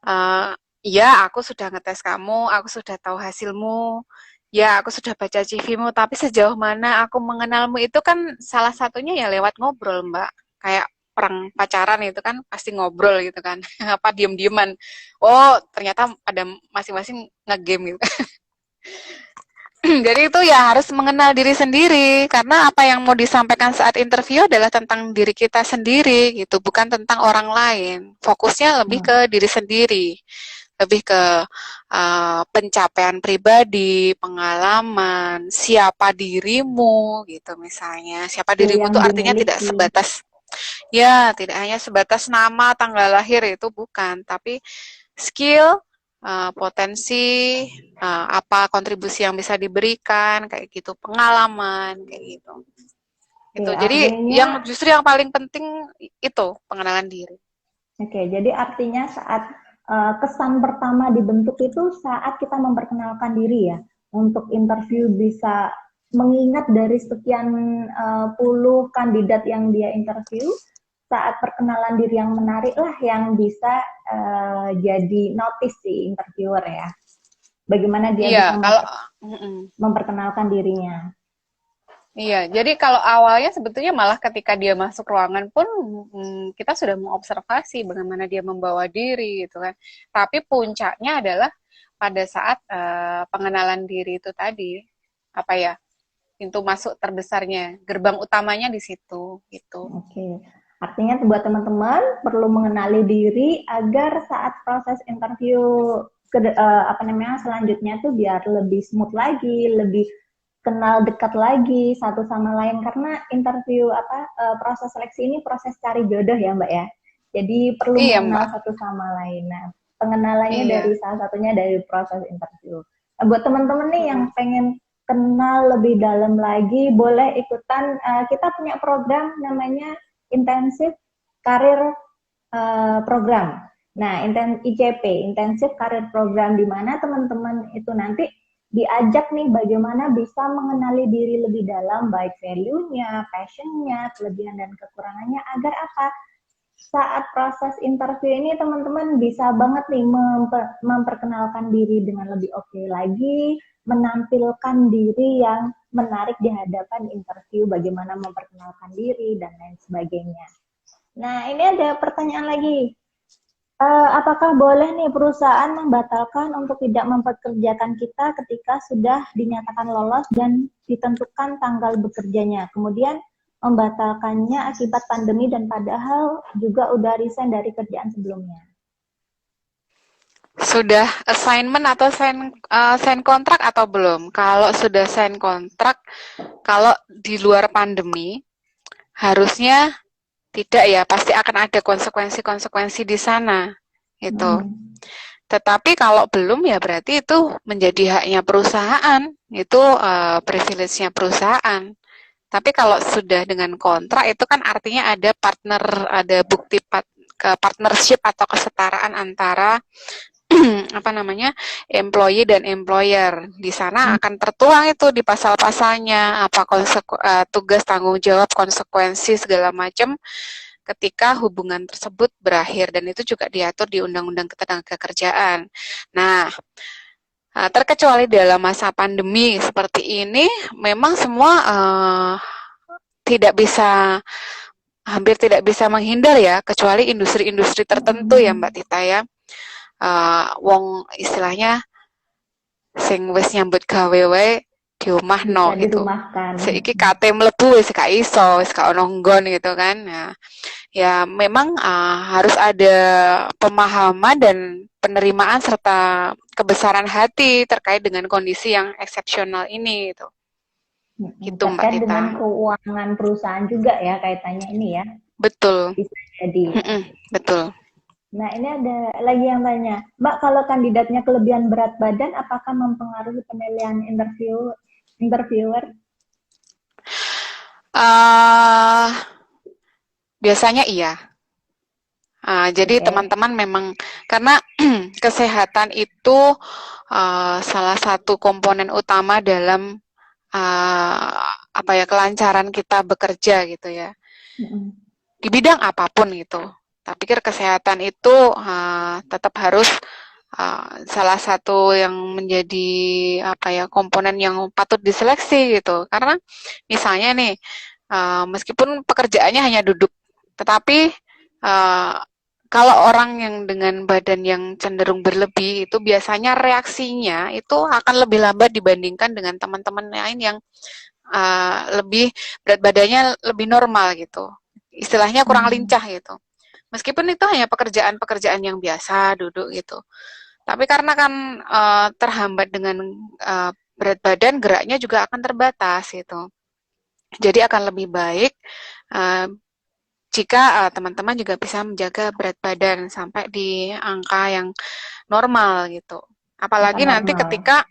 eh, ya aku sudah ngetes kamu, aku sudah tahu hasilmu, ya aku sudah baca CV-mu, tapi sejauh mana aku mengenalmu itu kan salah satunya ya lewat ngobrol, Mbak. Kayak perang pacaran itu kan pasti ngobrol gitu kan, apa diem-dieman. Oh, ternyata ada masing-masing ngegame gitu. Jadi itu ya harus mengenal diri sendiri, karena apa yang mau disampaikan saat interview adalah tentang diri kita sendiri gitu, bukan tentang orang lain. Fokusnya lebih Hmm. ke diri sendiri, lebih ke pencapaian pribadi, pengalaman, siapa dirimu gitu misalnya. Siapa Skill dirimu yang itu artinya tidak dimiliki. sebatas ya, tidak hanya sebatas nama, tanggal lahir itu bukan, tapi skill, potensi, apa kontribusi yang bisa diberikan, kayak gitu, pengalaman, kayak gitu. Oke, Gitu. Jadi artinya, yang justru yang paling penting itu pengenalan diri. oke, jadi artinya saat kesan pertama dibentuk itu saat kita memperkenalkan diri ya, untuk interview bisa mengingat dari sekian puluh kandidat yang dia interview, saat perkenalan diri yang menarik lah yang bisa jadi notice si interviewer ya. Bagaimana dia Iya, bisa kalau memperkenalkan dirinya. iya, jadi kalau awalnya sebetulnya malah ketika dia masuk ruangan pun kita sudah mengobservasi bagaimana dia membawa diri gitu kan. Tapi puncaknya adalah pada saat pengenalan diri itu tadi, apa ya, pintu masuk terbesarnya, gerbang utamanya di situ gitu. Oke. Artinya buat teman-teman perlu mengenali diri agar saat proses interview apa namanya selanjutnya tuh biar lebih smooth lagi, lebih kenal dekat lagi satu sama lain karena interview apa proses seleksi ini proses cari jodoh ya Mbak ya. Jadi perlu Iya, mengenal Mbak. satu sama lain. Nah, pengenalannya dari Iya. salah satunya dari proses interview. Nah, buat teman-teman nih yang Mm-mm. pengen kenal lebih dalam lagi, boleh ikutan kita punya program namanya Intensive Career Program. Nah, ICP, Intensive Career Program di mana teman-teman itu nanti diajak nih bagaimana bisa mengenali diri lebih dalam, baik value-nya, passion-nya, kelebihan dan kekurangannya, agar apa? Saat proses interview ini teman-teman bisa banget nih memperkenalkan diri dengan lebih oke lagi, menampilkan diri yang menarik di hadapan interview, bagaimana memperkenalkan diri dan lain sebagainya. Nah, ini ada pertanyaan lagi. Apakah boleh nih perusahaan membatalkan untuk tidak mempekerjakan kita ketika sudah dinyatakan lolos dan ditentukan tanggal bekerjanya, kemudian membatalkannya akibat pandemi dan padahal juga udah resign dari kerjaan sebelumnya? Sudah assignment atau sign kontrak atau belum? Kalau sudah sign kontrak, kalau di luar pandemi, harusnya tidak ya, pasti akan ada konsekuensi-konsekuensi di sana. Itu. Tetapi kalau belum ya berarti itu menjadi haknya perusahaan, itu privilege-nya perusahaan. Tapi kalau sudah dengan kontrak itu kan artinya ada ada bukti partnership atau kesetaraan antara apa namanya, employee dan employer. Di sana akan tertuang itu di pasal-pasalnya, apa tugas, tanggung jawab, konsekuensi segala macam ketika hubungan tersebut berakhir, dan itu juga diatur di Undang-Undang Ketenagakerjaan. Nah, terkecuali dalam masa pandemi seperti ini, memang semua hampir tidak bisa menghindar ya, kecuali industri-industri tertentu ya Mbak Tita ya. Wong istilahnya sing wis nyambut gawe wae di omah no gitu. Saiki kate mlebu wis gak iso, wis gak ono nggon gitu kan. Nah, ya memang harus ada pemahaman dan penerimaan serta kebesaran hati terkait dengan kondisi yang eksepsional ini gitu. Gitu Mbak Tita. Dengan keuangan perusahaan juga ya kaitannya ini ya. Betul. Bisa jadi. Betul. Nah, ini ada lagi yang tanya, Mbak, kalau kandidatnya kelebihan berat badan, apakah mempengaruhi penilaian interviewer? Biasanya iya. Jadi teman-teman memang karena kesehatan itu salah satu komponen utama dalam kelancaran kita bekerja gitu ya. Di bidang apapun gitu. Tak pikir kesehatan itu tetap harus salah satu yang menjadi komponen yang patut diseleksi gitu. Karena misalnya nih, meskipun pekerjaannya hanya duduk, tetapi kalau orang yang dengan badan yang cenderung berlebih itu biasanya reaksinya itu akan lebih lambat dibandingkan dengan teman-teman lain yang lebih berat badannya lebih normal gitu. Istilahnya kurang lincah gitu. Meskipun itu hanya pekerjaan-pekerjaan yang biasa duduk gitu. Tapi karena kan terhambat dengan berat badan, geraknya juga akan terbatas gitu. Jadi akan lebih baik jika teman-teman juga bisa menjaga berat badan sampai di angka yang normal gitu. Apalagi nanti ketika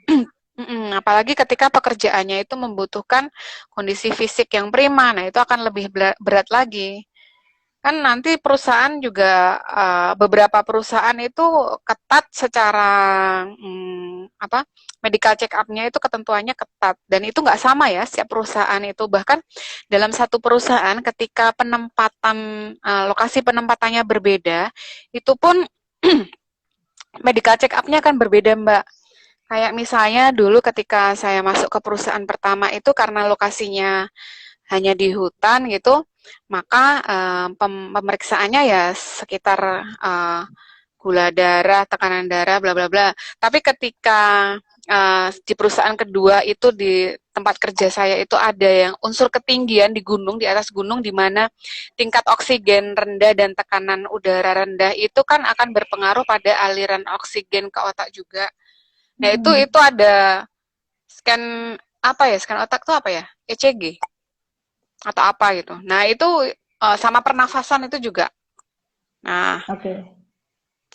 pekerjaannya itu membutuhkan kondisi fisik yang prima, nah itu akan lebih berat lagi. Kan nanti perusahaan juga beberapa perusahaan itu ketat secara medical check up-nya itu ketentuannya ketat, dan itu nggak sama ya setiap perusahaan itu. Bahkan dalam satu perusahaan ketika lokasi penempatannya berbeda, itu pun medical check up-nya akan berbeda Mbak. Kayak misalnya dulu ketika saya masuk ke perusahaan pertama itu karena lokasinya hanya di hutan gitu, maka pemeriksaannya ya sekitar gula darah, tekanan darah, bla bla bla. Tapi ketika di perusahaan kedua itu, di tempat kerja saya itu ada yang unsur ketinggian di gunung, di atas gunung, di mana tingkat oksigen rendah dan tekanan udara rendah itu kan akan berpengaruh pada aliran oksigen ke otak juga. Nah, itu ada scan scan otak tuh ECG atau apa gitu. Nah, itu sama pernafasan itu juga. Nah,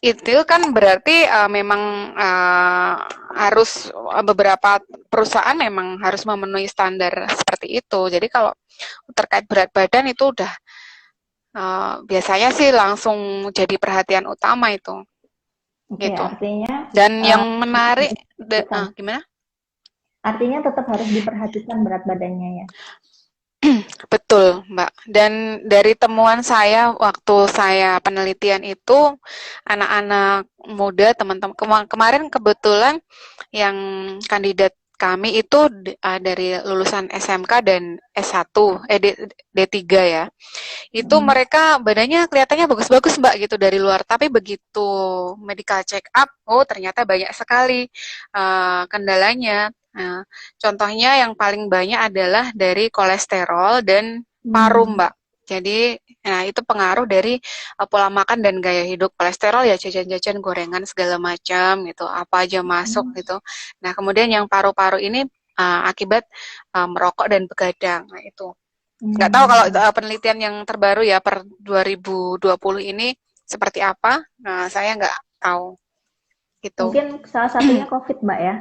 itu kan berarti memang harus beberapa perusahaan memang harus memenuhi standar seperti itu. Jadi kalau terkait berat badan itu udah biasanya sih langsung jadi perhatian utama itu. Gitu. Artinya. Dan yang menarik, gimana? Artinya tetap harus diperhatikan berat badannya ya. Betul, Mbak. Dan dari temuan saya waktu saya penelitian itu, anak-anak muda, teman-teman kemarin kebetulan yang kandidat kami itu dari lulusan SMK dan S1, D3 ya. Itu Hmm. mereka badannya kelihatannya bagus-bagus Mbak gitu dari luar, tapi begitu medical check up, oh ternyata banyak sekali kendalanya. Nah, contohnya yang paling banyak adalah dari kolesterol dan paru Hmm. Mbak. Jadi, nah itu pengaruh dari pola makan dan gaya hidup. Kolesterol ya jajan-jajan gorengan segala macam gitu, apa aja masuk Hmm. gitu. Nah, kemudian yang paru-paru ini akibat merokok dan begadang. Nah, itu. Nggak tahu kalau Hmm. penelitian yang terbaru ya per 2020 ini seperti apa. Nah, saya nggak tahu gitu. Mungkin salah satunya COVID, Mbak ya.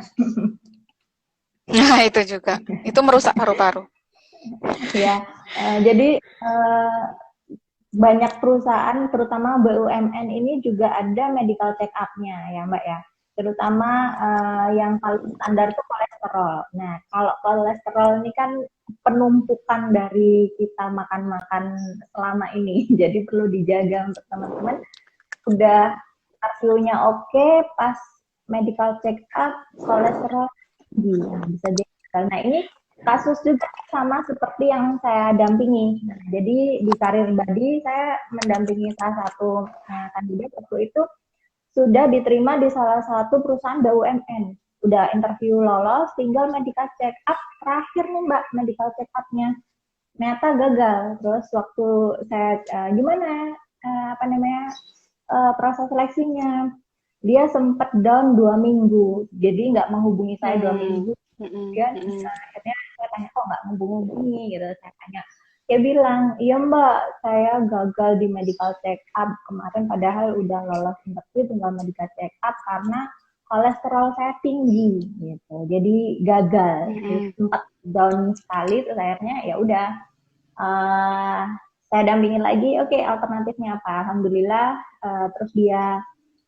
Nah, itu juga. Itu merusak paru-paru. Ya, jadi banyak perusahaan, terutama BUMN ini juga ada medical check up-nya ya Mbak ya. Terutama yang paling standar itu kolesterol. Nah, kalau kolesterol ini kan penumpukan dari kita makan-makan selama ini, jadi perlu dijaga untuk teman-teman. Udah rasio-nya oke, pas medical check up kolesterol tinggi, nah, bisa jadi. Nah ini kasus juga sama seperti yang saya dampingi. Nah, jadi di karir badi saya mendampingi salah satu kandidat waktu itu sudah diterima di salah satu perusahaan BUMN. Udah interview lolos, tinggal medical check up. Terakhir nih Mbak, medical check up-nya ternyata gagal. Terus waktu saya gimana apa namanya proses seleksinya, dia sempat down 2 minggu, jadi nggak menghubungi saya dua Hmm. minggu. Mm-mm. Kemudian Mm-mm. akhirnya saya tanya kok nggak menghubungi gitu, saya tanya, dia bilang iya mbak saya gagal di medical check up kemarin padahal udah lolos interview tinggal medical check up karena kolesterol saya tinggi gitu jadi gagal. Jadi Mm-mm. sempat down sekali terus akhirnya ya udah uh, saya dampingin lagi oke alternatifnya apa alhamdulillah terus dia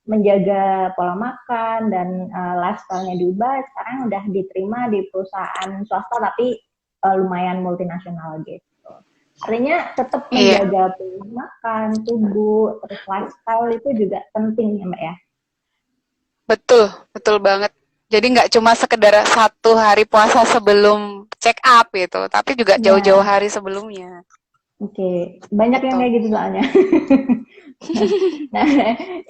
menjaga pola makan dan lifestyle-nya diubah sekarang udah diterima di perusahaan swasta tapi lumayan multinasional gitu. Artinya tetap Iya, menjaga pola makan, tubuh, terus lifestyle itu juga penting ya Mbak ya. betul, betul banget. Jadi nggak cuma sekedar 1 hari puasa sebelum check up gitu, tapi juga jauh-jauh Nah, hari sebelumnya. oke. Banyak yang Gitu. kayak gitu soalnya. Nah,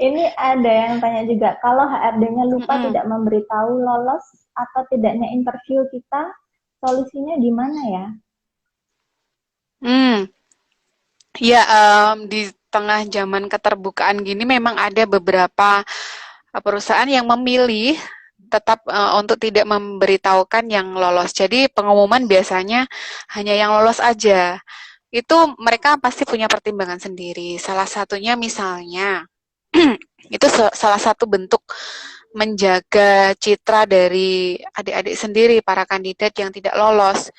ini ada yang tanya juga, kalau HRD-nya lupa Mm-mm. tidak memberitahu lolos atau tidaknya interview kita, solusinya gimana ya? Hmm. Ya, di tengah zaman keterbukaan gini memang ada beberapa perusahaan yang memilih tetap untuk tidak memberitahukan yang lolos. Jadi pengumuman biasanya hanya yang lolos aja. Itu mereka pasti punya pertimbangan sendiri. Salah satunya misalnya itu salah satu bentuk menjaga citra dari adik-adik sendiri para kandidat yang tidak lolos.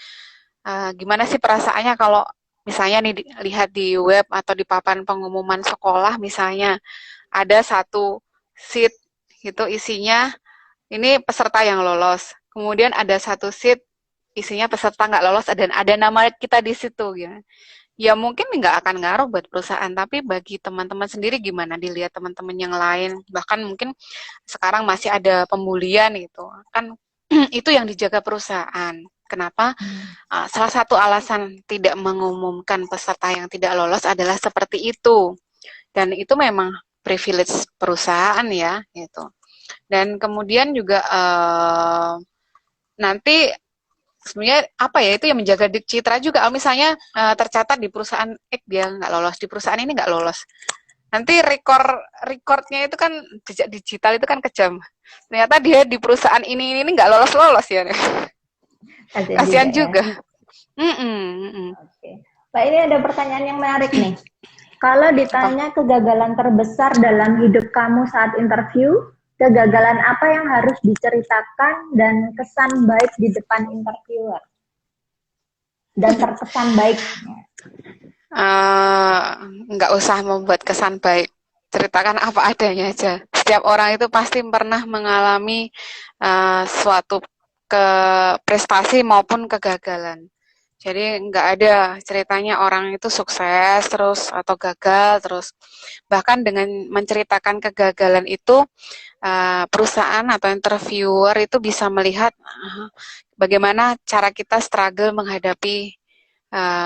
Gimana sih perasaannya kalau misalnya nih lihat di web atau di papan pengumuman sekolah misalnya ada satu seat itu isinya ini peserta yang lolos. Kemudian ada satu seat isinya peserta nggak lolos dan ada nama kita di situ gitu. Ya mungkin nggak akan ngaruh buat perusahaan, tapi bagi teman-teman sendiri gimana dilihat teman-teman yang lain, bahkan mungkin sekarang masih ada pembulian gitu, kan itu yang dijaga perusahaan. Kenapa? Hmm. Salah satu alasan tidak mengumumkan peserta yang tidak lolos adalah seperti itu, dan itu memang privilege perusahaan ya, gitu. Dan kemudian juga nanti sebenarnya apa ya itu yang menjaga citra juga. Kalau misalnya tercatat di perusahaan X dia nggak lolos, di perusahaan ini nggak lolos. Nanti recordnya itu kan jejak digital itu kan kejam. Ternyata dia di perusahaan ini nggak lolos ya. Kasian juga Kasihan ya. juga. Mm-mm, mm-mm. Oke. Mbak, ini ada pertanyaan yang menarik nih. Kalau Apa? ditanya kegagalan terbesar dalam hidup kamu saat interview, kegagalan apa yang harus diceritakan dan kesan baik di depan interviewer? Dan terkesan baik. Eh, nggak usah membuat kesan baik. Ceritakan apa adanya aja. Setiap orang itu pasti pernah mengalami suatu ke prestasi maupun kegagalan. Jadi nggak ada ceritanya orang itu sukses terus atau gagal terus. Bahkan dengan menceritakan kegagalan itu, perusahaan atau interviewer itu bisa melihat bagaimana cara kita struggle menghadapi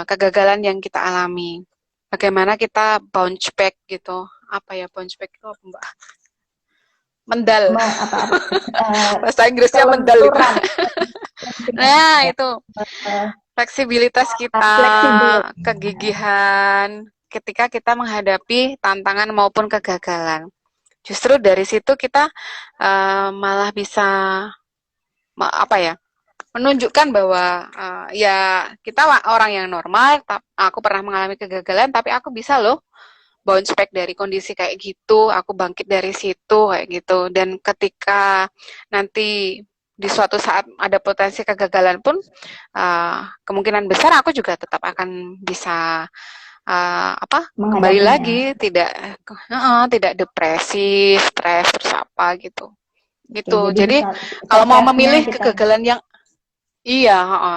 kegagalan yang kita alami. Bagaimana kita bounce back gitu. Apa ya bounce back itu apa Mbak? Mendal. Apa Bahasa Inggrisnya mendal itu. kelenturan. Nah, itu Eh, fleksibilitas kita, fleksibel. kegigihan ketika kita menghadapi tantangan maupun kegagalan. Justru dari situ kita malah bisa apa ya? Menunjukkan bahwa ya kita orang yang normal, aku pernah mengalami kegagalan tapi aku bisa loh bounce back dari kondisi kayak gitu, aku bangkit dari situ kayak gitu. Dan ketika nanti di suatu saat ada potensi kegagalan pun, kemungkinan besar aku juga tetap akan bisa kembali lagi, tidak depresi, stres terus apa gitu. Gitu. Oke, jadi kalau mau memilih kegagalan yang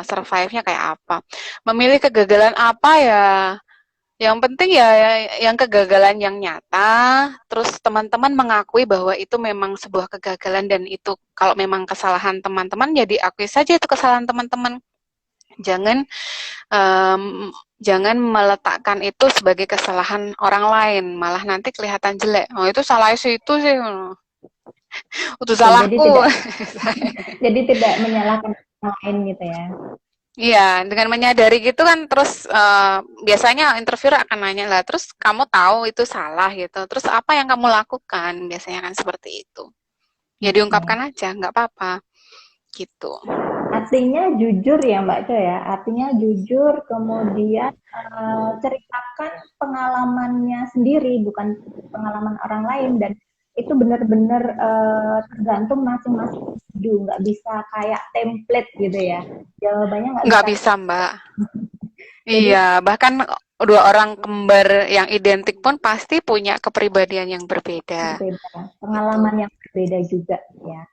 survive-nya kayak apa? Memilih kegagalan apa ya? Yang penting ya yang kegagalan yang nyata, terus teman-teman mengakui bahwa itu memang sebuah kegagalan dan itu kalau memang kesalahan teman-teman ya diakui saja itu kesalahan teman-teman. Jangan meletakkan itu sebagai kesalahan orang lain, malah nanti kelihatan jelek. Oh itu salah itu sih. Itu salahku. Jadi tidak menyalahkan orang lain gitu ya. Iya, dengan menyadari gitu kan terus biasanya interviewer akan nanya lah, terus kamu tahu itu salah gitu, terus apa yang kamu lakukan? Biasanya kan seperti itu. Ya diungkapkan aja, nggak apa-apa gitu. Artinya jujur ya Mbak Co ya, artinya jujur kemudian ceritakan pengalamannya sendiri, bukan pengalaman orang lain, dan itu benar-benar tergantung masing-masing individu, nggak bisa kayak template gitu ya. Jawabannya nggak bisa Mbak. Iya, bahkan dua orang kembar yang identik pun pasti punya kepribadian yang berbeda. Pengalaman yang berbeda juga ya.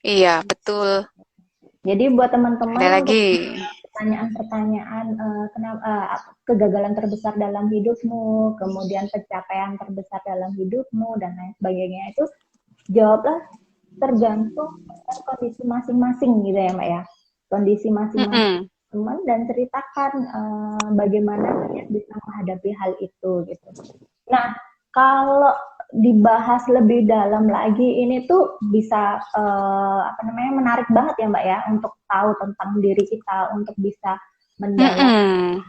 Iya, betul. Jadi buat teman-teman ada lagi pertanyaan-pertanyaan kegagalan terbesar dalam hidupmu, kemudian pencapaian terbesar dalam hidupmu dan lain sebagainya itu jawablah tergantung kondisi masing-masing gitu ya Mbak ya. Kondisi masing-masing teman dan ceritakan bagaimana kalian bisa menghadapi hal itu gitu. Nah, kalau dibahas lebih dalam lagi ini tuh bisa menarik banget ya Mbak ya untuk tahu tentang diri kita, untuk bisa mendalam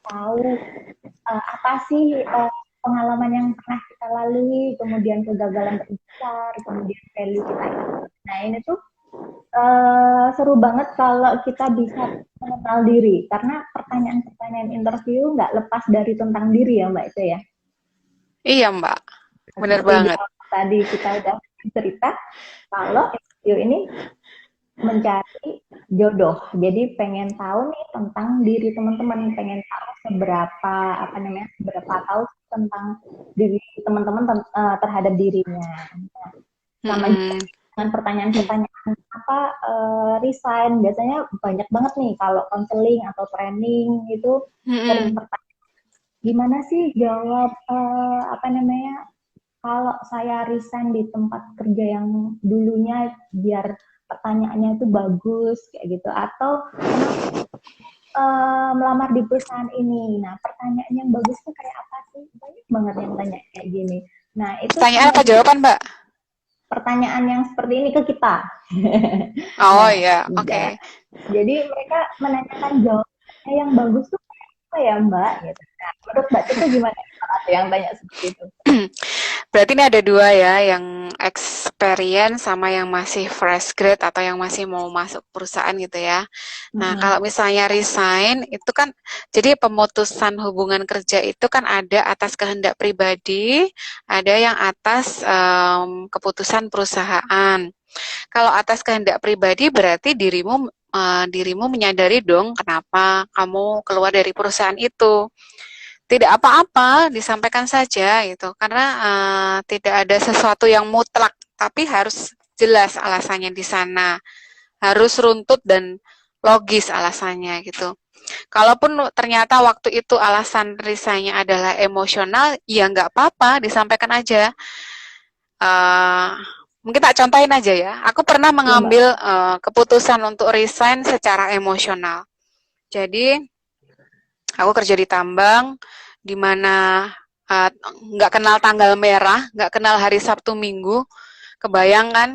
tahu apa sih pengalaman yang pernah kita lalui, kemudian kegagalan terbesar, kemudian value kita. Nah ini tuh seru banget kalau kita bisa mengenal diri, karena pertanyaan-pertanyaan interview nggak lepas dari tentang diri ya Mbak itu ya. Iya Mbak, benar banget. Tadi kita udah cerita kalau interview ini mencari jodoh, jadi pengen tahu nih tentang diri teman-teman, pengen tahu seberapa tahu tentang diri teman-teman terhadap dirinya. Sama dengan pertanyaan-pertanyaan resign, biasanya banyak banget nih kalau konseling atau training itu sering bertanya, gimana sih jawab kalau saya resign di tempat kerja yang dulunya biar pertanyaannya itu bagus kayak gitu, atau melamar di perusahaan ini. Nah, pertanyaan yang bagus tuh kayak apa sih? Banyak banget yang tanya kayak gini. Nah, itu pertanyaan apa jawaban, Mbak? Pertanyaan yang seperti ini ke kita. Oh iya, oke. Jadi mereka menanyakan jawabannya yang bagus tuh apa ya Mbak? Gitu. Nah, menurut Mbak itu gimana? Ada yang tanya seperti itu. Berarti ini ada dua ya, yang experience sama yang masih fresh grade atau yang masih mau masuk perusahaan gitu ya. Nah, kalau misalnya resign, itu kan, jadi pemutusan hubungan kerja itu kan ada atas kehendak pribadi, ada yang atas keputusan perusahaan. Kalau atas kehendak pribadi berarti dirimu menyadari dong kenapa kamu keluar dari perusahaan itu. Tidak apa-apa, disampaikan saja gitu, karena tidak ada sesuatu yang mutlak, tapi harus jelas alasannya di sana. harus runtut dan logis alasannya gitu. Kalaupun ternyata waktu itu alasan resignnya adalah emosional, ya nggak apa-apa, disampaikan aja. Uh, Mungkin tak contohin aja ya. Aku pernah Ya, Mbak. mengambil keputusan untuk resign secara emosional. Jadi aku kerja di tambang, di mana nggak kenal tanggal merah, nggak kenal hari Sabtu Minggu. Kebayang kan,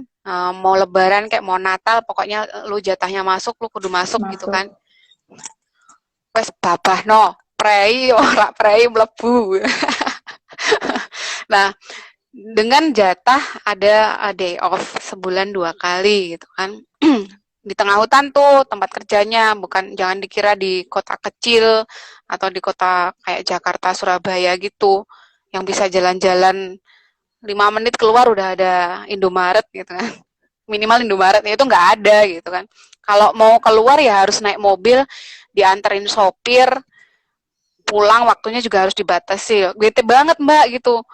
mau Lebaran kayak mau Natal, pokoknya lu jatahnya masuk, lu kudu masuk gitu kan. Masuk. Wes babah no, prei ora prei mlebu. Nah, dengan jatah ada day off sebulan 2 kali gitu kan. Di tengah hutan tuh tempat kerjanya, bukan, jangan dikira di kota kecil atau di kota kayak Jakarta, Surabaya gitu, yang bisa jalan-jalan 5 menit keluar udah ada Indomaret gitu kan. Minimal Indomaret itu nggak ada gitu kan. Kalau mau keluar ya harus naik mobil, dianterin sopir, pulang waktunya juga harus dibatasi. Bete banget Mbak gitu.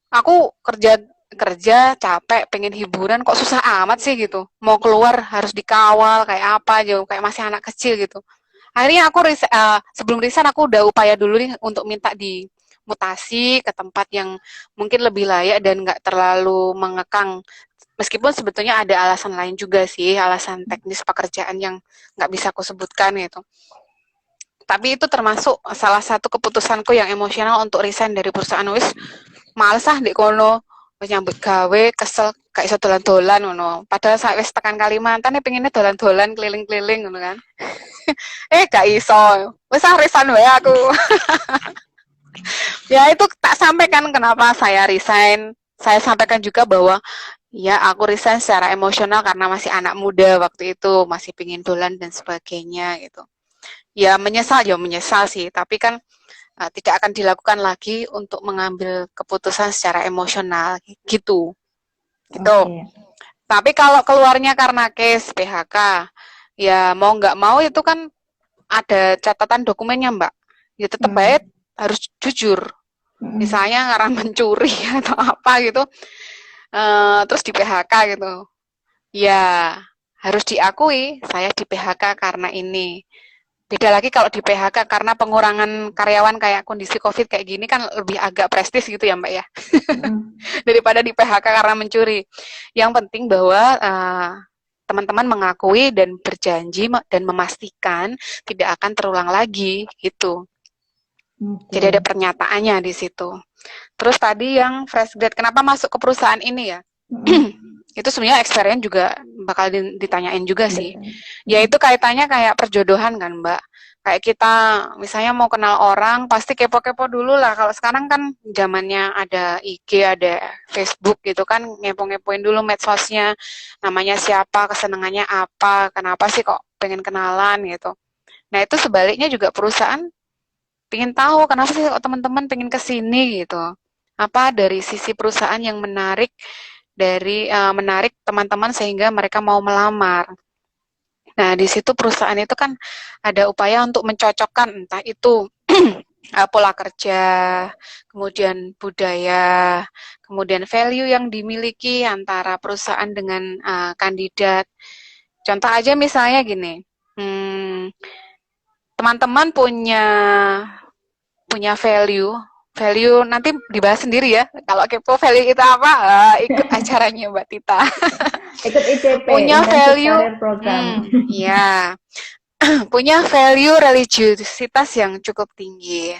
Aku kerja kerja capek, pengen hiburan, kok susah amat sih gitu. Mau keluar harus dikawal kayak apa aja, kayak masih anak kecil gitu. Akhirnya aku sebelum resign aku udah upaya dulu nih untuk minta dimutasi ke tempat yang mungkin lebih layak dan nggak terlalu mengekang. Meskipun sebetulnya ada alasan lain juga sih, alasan teknis pekerjaan yang nggak bisa aku sebutkan gitu. Tapi itu termasuk salah satu keputusanku yang emosional untuk resign dari perusahaan. Wis males ah di kono, wis nyambut gawe, kesel gak iso dolan-dolan ngono. Padahal saya wis tekan Kalimantan pengennya dolan-dolan keliling-keliling ngono kan. Gak iso. Wis resign wae aku. Ya itu tak sampaikan kenapa saya resign. Saya sampaikan juga bahwa ya aku resign secara emosional karena masih anak muda waktu itu, masih pingin dolan dan sebagainya gitu. Ya menyesal sih, tapi kan tidak akan dilakukan lagi untuk mengambil keputusan secara emosional gitu. Gitu. Oke. Tapi kalau keluarnya karena case PHK, ya mau nggak mau itu kan ada catatan dokumennya Mbak. Ya tetap baik harus jujur. Misalnya karena mencuri atau apa gitu, terus di PHK gitu. Ya harus diakui saya di PHK karena ini. Beda lagi kalau di PHK karena pengurangan karyawan kayak kondisi COVID kayak gini kan lebih agak prestis gitu ya Mbak ya. Daripada di PHK karena mencuri. Yang penting bahwa teman-teman mengakui dan berjanji dan memastikan tidak akan terulang lagi gitu. Jadi ada pernyataannya di situ. Terus tadi yang fresh grade, kenapa masuk ke perusahaan ini ya? Itu sebenarnya experience juga bakal ditanyain juga sih. Ya itu kaitannya kayak perjodohan kan Mbak. Kayak kita misalnya mau kenal orang pasti kepo-kepo dulu lah. Kalau sekarang kan zamannya ada IG, ada Facebook gitu kan, ngepo-ngepoin dulu medsosnya, namanya siapa, kesenangannya apa, kenapa sih kok pengen kenalan gitu. Nah itu sebaliknya juga perusahaan pengen tahu kenapa sih kok teman-teman pengen kesini gitu. Apa dari sisi perusahaan yang menarik menarik teman-teman sehingga mereka mau melamar. Nah, di situ perusahaan itu kan ada upaya untuk mencocokkan entah itu pola kerja, kemudian budaya, kemudian value yang dimiliki antara perusahaan dengan kandidat. Contoh aja misalnya gini, teman-teman punya value nanti dibahas sendiri ya. Kalau kepo value itu apa? Ikut acaranya Mbak Tita. Ikut ICP, Punya Intensive value, Career Program. ya, punya value religiusitas yang cukup tinggi.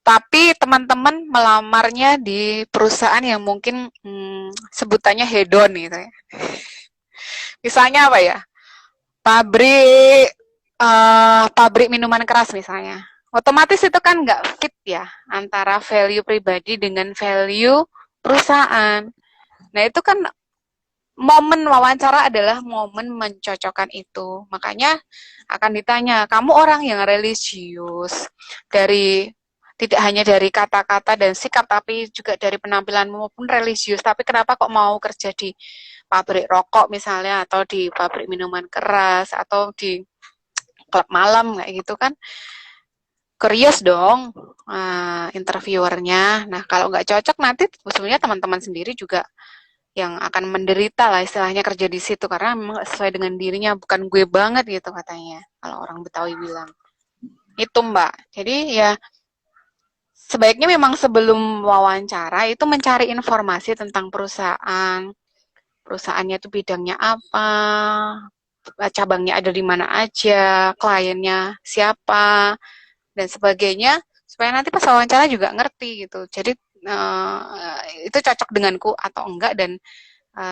Tapi teman-teman melamarnya di perusahaan yang mungkin sebutannya hedon gitu ya. Misalnya apa ya? Pabrik minuman keras misalnya. Otomatis itu kan nggak fit ya antara value pribadi dengan value perusahaan. Nah itu kan momen wawancara adalah momen mencocokkan itu. Makanya akan ditanya, kamu orang yang religius dari tidak hanya dari kata-kata dan sikap, tapi juga dari penampilanmu pun religius. Tapi kenapa kok mau kerja di pabrik rokok misalnya, atau di pabrik minuman keras, atau di klub malam kayak gitu kan? Curious dong interviewernya. Nah kalau nggak cocok nanti sebenarnya teman-teman sendiri juga yang akan menderita lah istilahnya kerja di situ karena memang nggak sesuai dengan dirinya, bukan gue banget gitu katanya kalau orang Betawi bilang. Itu Mbak. Jadi ya sebaiknya memang sebelum wawancara itu mencari informasi tentang perusahaan. Perusahaannya itu bidangnya apa, cabangnya ada di mana aja, kliennya siapa, dan sebagainya, supaya nanti pas wawancara juga ngerti gitu. Jadi itu cocok denganku atau enggak, dan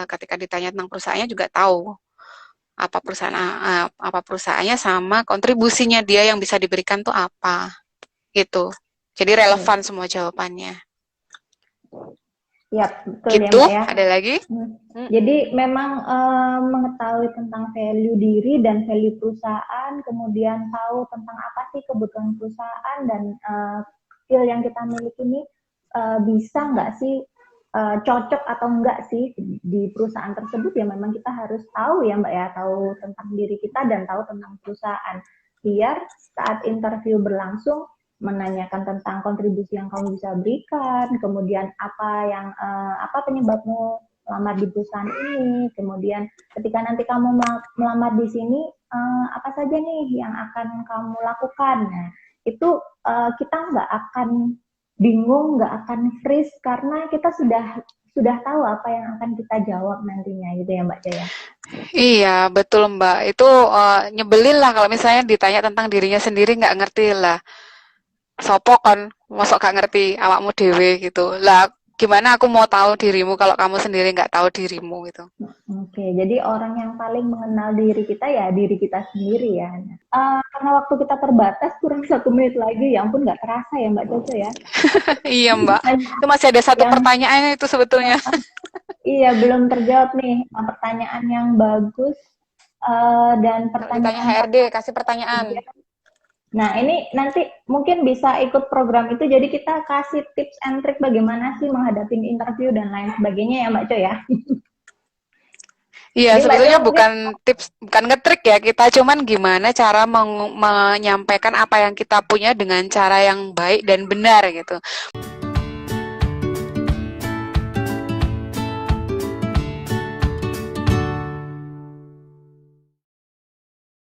ketika ditanya tentang perusahaannya juga tahu apa perusahaannya sama kontribusinya dia yang bisa diberikan tuh apa gitu. Jadi relevan semua jawabannya. Ya, betul Gitu, ya Mbak ya. ada lagi? Jadi memang mengetahui tentang value diri dan value perusahaan, kemudian tahu tentang apa sih kebutuhan perusahaan dan skill yang kita miliki ini bisa nggak sih cocok atau enggak sih di perusahaan tersebut, ya memang kita harus tahu ya Mbak ya, tahu tentang diri kita dan tahu tentang perusahaan. Biar saat interview berlangsung menanyakan tentang kontribusi yang kamu bisa berikan, kemudian apa penyebabmu melamar di perusahaan ini, kemudian ketika nanti kamu melamar di sini apa saja nih yang akan kamu lakukan. Nah, itu kita nggak akan bingung, nggak akan freeze karena kita sudah tahu apa yang akan kita jawab nantinya gitu ya Mbak Jaya. Iya, betul Mbak. Itu nyebelin lah kalau misalnya ditanya tentang dirinya sendiri nggak ngerti lah. Sopo kan, mosok gak ngerti awakmu dewe gitu. Lah, gimana aku mau tahu dirimu kalau kamu sendiri nggak tahu dirimu gitu. Oke, jadi orang yang paling mengenal diri kita ya diri kita sendiri ya. Karena waktu kita terbatas, kurang 1 menit lagi, ya ampun nggak terasa ya Mbak Coco ya. Iya Mbak, itu masih ada satu pertanyaan itu sebetulnya. Iya, belum terjawab nih. Pertanyaan yang bagus dan pertanyaan. Ditanya HRD, kasih pertanyaan. Nah, ini nanti mungkin bisa ikut program itu, jadi kita kasih tips and trick bagaimana sih menghadapi interview dan lain sebagainya ya Mbak Co ya. Iya, sebetulnya bukan tips, bukan ngetrik ya, kita cuman gimana cara menyampaikan apa yang kita punya dengan cara yang baik dan benar gitu.